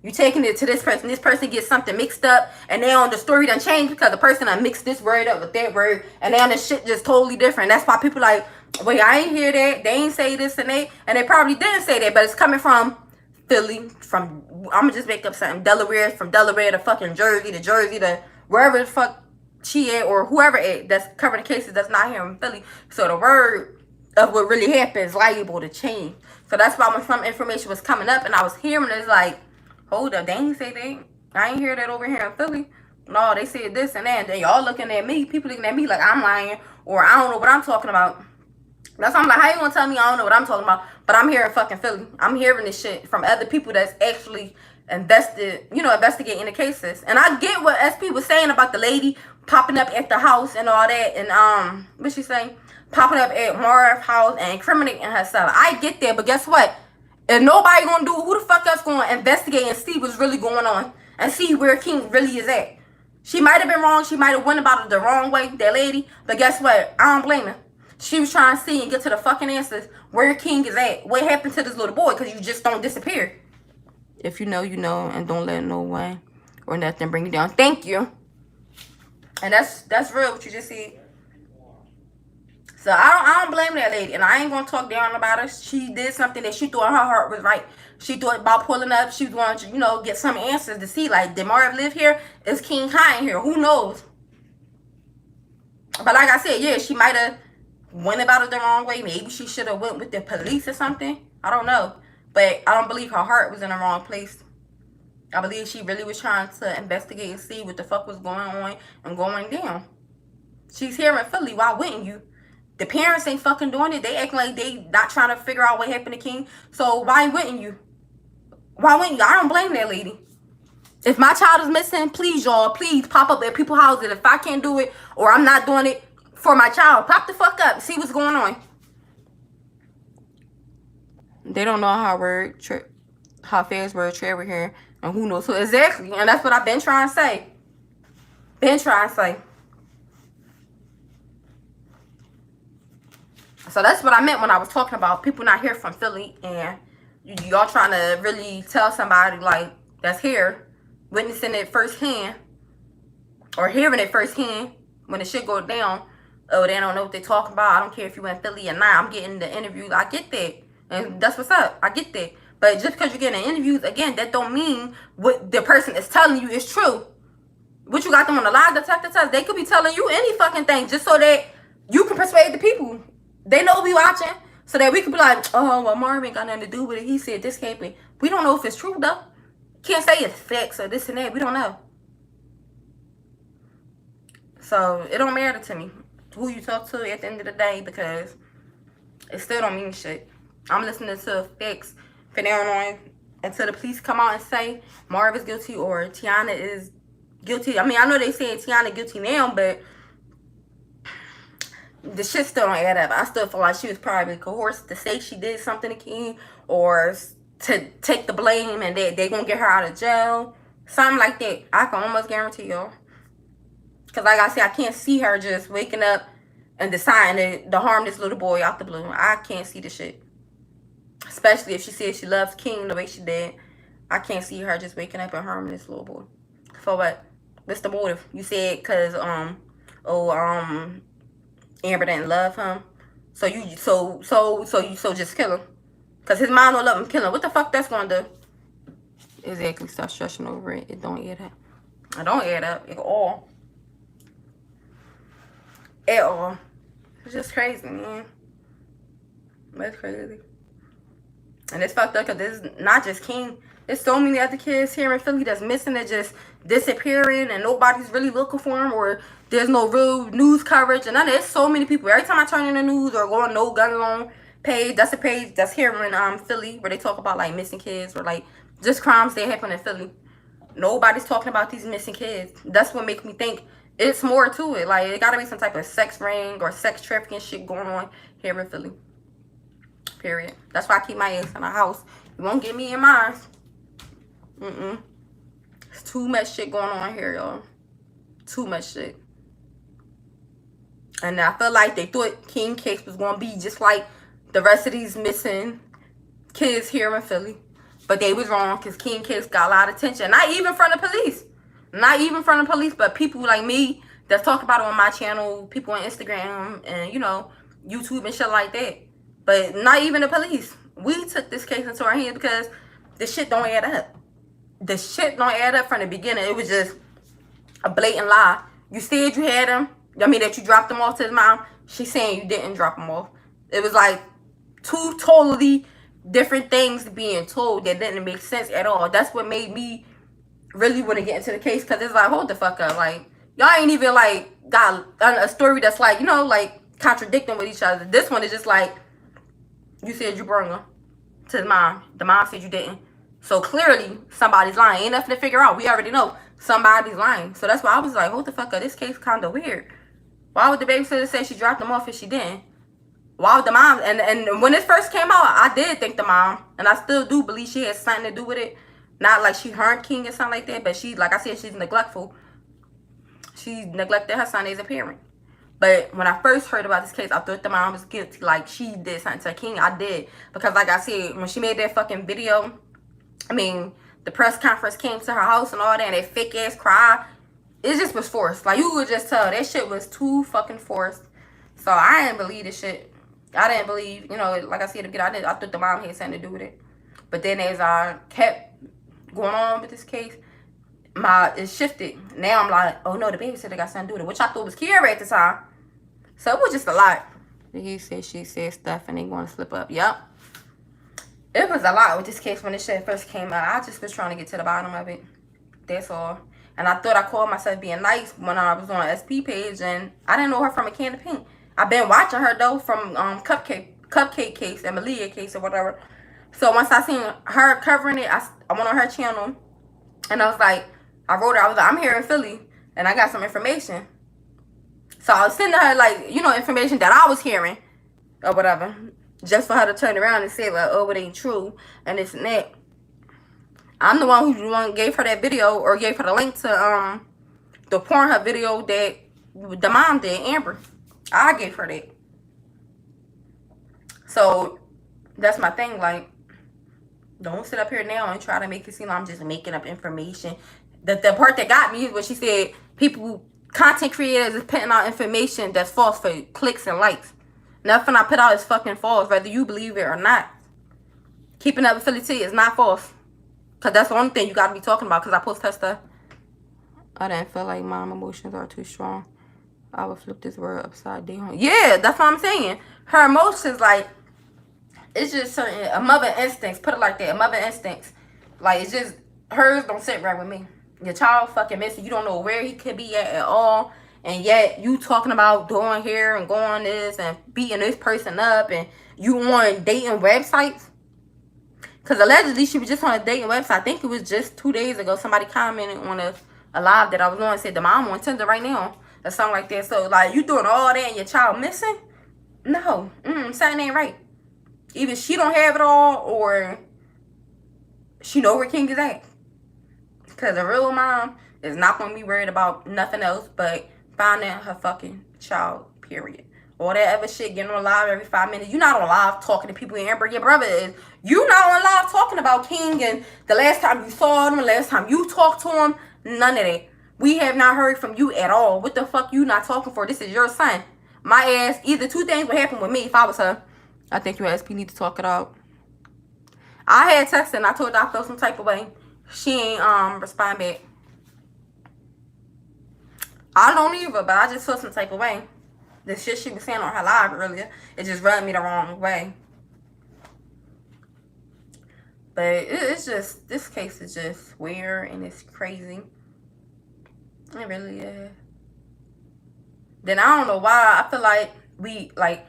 You taking it to this person. This person gets something mixed up. And now the story done changed because the person done mixed this word up with that word. And now the shit just totally different. That's why people like, wait, I ain't hear that. They ain't say this and that. And they probably didn't say that. But it's coming from Philly. From, I'm going to just make up something. Delaware. From Delaware to fucking Jersey to wherever the fuck she at or whoever at that's covering the cases that's not here in Philly. So the word of what really happened is liable to change. So that's why when some information was coming up and I was hearing it, it's like, hold up, they ain't say that. I ain't hear that over here in Philly. No, they said this and that. And then y'all looking at me. People looking at me like I'm lying or I don't know what I'm talking about. That's why I'm like, how you gonna tell me I don't know what I'm talking about? But I'm here in fucking Philly. I'm hearing this shit from other people that's actually investigating the cases. And I get what SP was saying about the lady popping up at the house and all that. And what she saying? Popping up at Marv's house and incriminating herself. I get that, but guess what? If nobody gonna do it, who the fuck else gonna investigate and see what's really going on and see where King really is at? She might have been wrong. She might have went about it the wrong way, that lady. But guess what? I don't blame her. She was trying to see and get to the fucking answers where King is at. What happened to this little boy? Because you just don't disappear. If you know, you know, and don't let no one or nothing bring you down. Thank you. And that's real what you just said. So I don't blame that lady, and I ain't gonna talk down about her. She did something that she thought in her heart was right. She thought about pulling up. She was going to, get some answers to see, like, did Marv live here? Is King high in here? Who knows? But like I said, yeah, she might have went about it the wrong way. Maybe she should have went with the police or something. I don't know. But I don't believe her heart was in the wrong place. I believe she really was trying to investigate and see what the fuck was going on and going down. She's here in Philly. Why wouldn't you? The parents ain't fucking doing it. They acting like they not trying to figure out what happened to King. So why wouldn't you? Why wouldn't you? I don't blame that lady. If my child is missing, please, y'all, please pop up at people's houses. If I can't do it or I'm not doing it for my child, pop the fuck up. See what's going on. They don't know how fast word travel here, and who knows who exactly. And that's what I've been trying to say. So that's what I meant when I was talking about people not here from Philly, and y'all trying to really tell somebody like that's here, witnessing it firsthand or hearing it firsthand when the shit goes down. Oh, they don't know what they talking about. I don't care if you in Philly or not. I'm getting the interviews. I get that. And that's what's up. I get that. But just because you're getting interviews, again, that don't mean what the person is telling you is true. What you got them on the lie detector test? They could be telling you any fucking thing just so that you can persuade the people. They know we watching. So that we could be like, oh, well, Marvin got nothing to do with it. He said this happened. We don't know if it's true, though. Can't say it's facts or this and that. We don't know. So it don't matter to me who you talk to at the end of the day, because it still don't mean shit. I'm listening to facts from now on until the police come out and say Marv is guilty or Tiana is guilty. I mean, I know they saying Tiana guilty now, but the shit still don't add up. I still feel like she was probably coerced to say she did something to King or to take the blame and they gonna get her out of jail. Something like that. I can almost guarantee y'all. Because like I said, I can't see her just waking up and deciding to harm this little boy out the blue. I can't see the shit. Especially if she said she loves King the way she did. I can't see her just waking up and harming this little boy. For what? What's the motive? You said because Amber didn't love him. So you just kill him. Because his mom don't love him, kill him. What the fuck that's gonna do? Exactly. Stop stressing over it. It don't add up. It don't add up at all. At all. It's just crazy, man. That's crazy. And it's fucked up because there's not just King. There's so many other kids here in Philly that's missing. They're just disappearing and nobody's really looking for them, or there's no real news coverage. And there's so many people. Every time I turn in the news or go on No Gun Alone page, that's a page that's here in Philly where they talk about like missing kids or like just crimes that happen in Philly. Nobody's talking about these missing kids. That's what makes me think it's more to it. Like, it gotta be some type of sex ring or sex trafficking shit going on here in Philly. Period. That's why I keep my ass in the house. You won't get me in mine. There's too much shit going on here, y'all. Too much shit. And I feel like they thought King case was gonna be just like the rest of these missing kids here in Philly. But they was wrong, because King case got a lot of attention. Not even from the police. Not even from the police, but people like me that talk about it on my channel, people on Instagram and, YouTube and shit like that. But not even the police. We took this case into our hands because the shit don't add up. The shit don't add up from the beginning. It was just a blatant lie. You said you had him. I mean, that you dropped him off to his mom. She's saying you didn't drop him off. It was like two totally different things being told that didn't make sense at all. That's what made me really want to get into the case, because it's like, hold the fuck up. Like, y'all ain't even, like, got a story that's, like, you know, like, contradicting with each other. This one is just like, you said you brought her to the mom. The mom said you didn't. So clearly, somebody's lying. Ain't nothing to figure out. We already know somebody's lying. So that's why I was like, hold the fuck up. This case kind of weird. Why would the babysitter say she dropped them off if she didn't? Why would the mom? And when this first came out, I did think the mom, and I still do believe she had something to do with it. Not like she harmed King or something like that, but she, like I said, she's neglectful. She neglected her son as a parent. But when I first heard about this case, I thought the mom was guilty. Like, she did something to King. I did. Because, like I said, when she made that fucking video, I mean, the press conference came to her house and all that, and that fake-ass cry, it just was forced. Like, you could just tell that shit was too fucking forced. So, I didn't believe this shit. I didn't believe, you know, like I said, I thought the mom had something to do with it. But then as I kept going on with this case, it shifted. Now I'm like, oh no, the babysitter got something to do with it, which I thought was Kiara at the time. So it was just a lot. He said, she said stuff, and they want to slip up. Yep. It was a lot with this case when this shit first came out. I just was trying to get to the bottom of it. That's all. And I thought I called myself being nice when I was on SP page, and I didn't know her from a can of paint. I've been watching her though from Cupcake case and Malia case or whatever. So once I seen her covering it, I went on her channel, and I was like, I wrote her. I was like, I'm here in Philly, and I got some information. So I was sending her, like, you know, information that I was hearing or whatever, just for her to turn around and say, like, oh, it ain't true, and this and that. I'm the one who gave her that video, or gave her the link to the Pornhub video that the mom did, Amber. I gave her that. So that's my thing. Like, don't sit up here now and try to make it seem like I'm just making up information. The part that got me is when she said content creators is putting out information that's false for clicks and likes. Nothing I put out is fucking false, whether you believe it or not. Keeping up with Philly T is not false. Because that's the only thing you got to be talking about, because I post her stuff. I didn't feel like mom emotions are too strong. I would flip this word upside down. Yeah, that's what I'm saying. Her emotions, like, it's just certain, a mother instincts, put it like that, a mother instincts. Like, it's just, hers don't sit right with me. Your child fucking missing, you don't know where he could be at all. And yet, you talking about doing here and going this and beating this person up, and you on dating websites. Because allegedly, she was just on a dating website. I think it was just 2 days ago. Somebody commented on a live that I was on and said, the mom on Tinder right now. Or something like that. So, like, you doing all that and your child missing? No. Something ain't right. Either she don't have it all, or she know where King is at. Because a real mom is not going to be worried about nothing else but finding her fucking child, period. All that other shit, getting on live every 5 minutes. You're not on live talking to people. Amber, your brother is. You not on live talking about King and the last time you saw him, the last time you talked to him. None of that. We have not heard from you at all. What the fuck you not talking for? This is your son. My ass, either two things would happen with me if I was her. I think your SP need to talk it out. I had texted and I told her I felt some type of way. She ain't respond back. I don't either, but I just feel some type of way. The shit she was saying on her live earlier, it just rubbed me the wrong way. But it's just, this case is just weird and it's crazy. It really is. Then I don't know why. I feel like we, like,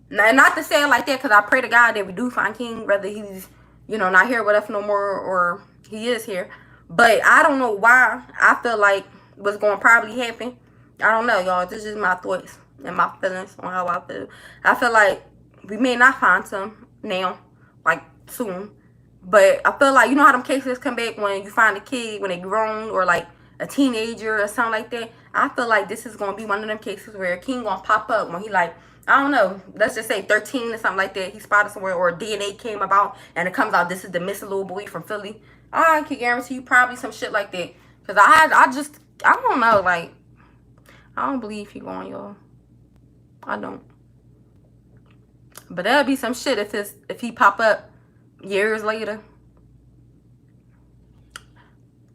not to say it like that, because I pray to God that we do find King, whether he's, you know, not here with us no more or he is here. But I don't know why I feel like what's going to probably happen. I don't know, y'all. This is my thoughts and my feelings on how I feel. I feel like we may not find him now, like, soon. But I feel like, you know how them cases come back when you find a kid when they grown, or like a teenager or something like that. I feel like this is going to be one of them cases where King going to pop up when he, like, I don't know, let's just say 13 or something like that. He spotted somewhere, or DNA came about and it comes out this is the missing little boy from Philly. I can guarantee you probably some shit like that. Because I don't know, like, I don't believe he going, y'all. I don't. But that'll be some shit if he pop up years later.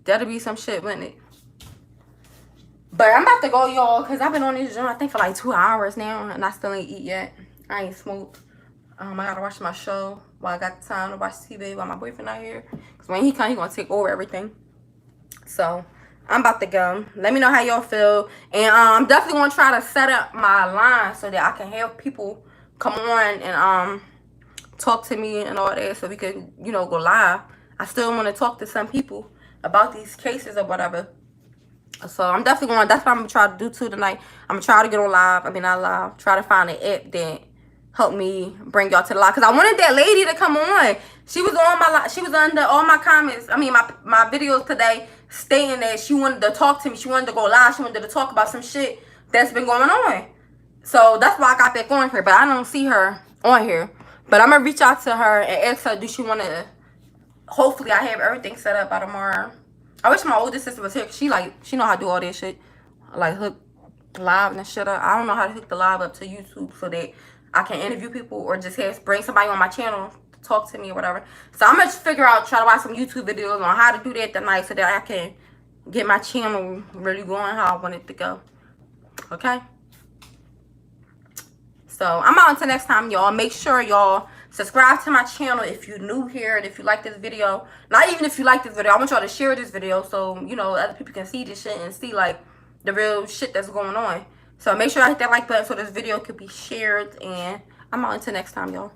That'll be some shit, wouldn't it? But I'm about to go, y'all, because I've been on this joint, I think, for like 2 hours now, and I still ain't eat yet. I ain't smoked. I gotta watch my show while I got the time to watch TV while my boyfriend not here. Because when he come, he gonna take over everything. So I'm about to go. Let me know how y'all feel. And I'm definitely gonna try to set up my line so that I can have people come on and talk to me and all that, so we can, you know, go live. I still want to talk to some people about these cases or whatever. So I'm definitely going. That's what I'm gonna try to do too tonight. I'm gonna try to get on live. I mean, not live. Try to find an app that help me bring y'all to the live. Cause I wanted that lady to come on. She was on my. She was under all my comments. I mean, my videos today, stating that she wanted to talk to me. She wanted to go live. She wanted to talk about some shit that's been going on. So that's why I got back on here. But I don't see her on here. But I'm gonna reach out to her and ask her, do she want to? Hopefully, I have everything set up by tomorrow. I wish my older sister was here. Cause she know how to do all this shit, like hook live and shit up. I don't know how to hook the live up to YouTube so that I can interview people or just bring somebody on my channel to talk to me or whatever. So I'm gonna figure out, try to watch some YouTube videos on how to do that tonight so that I can get my channel really going how I want it to go. Okay. So I'm out until next time, y'all. Make sure y'all subscribe to my channel if you're new here, and if you like this video. Not even if you like this video, I want y'all to share this video so, you know, other people can see this shit and see, like, the real shit that's going on. So make sure I hit that like button so this video could be shared. And I'm out until next time, y'all.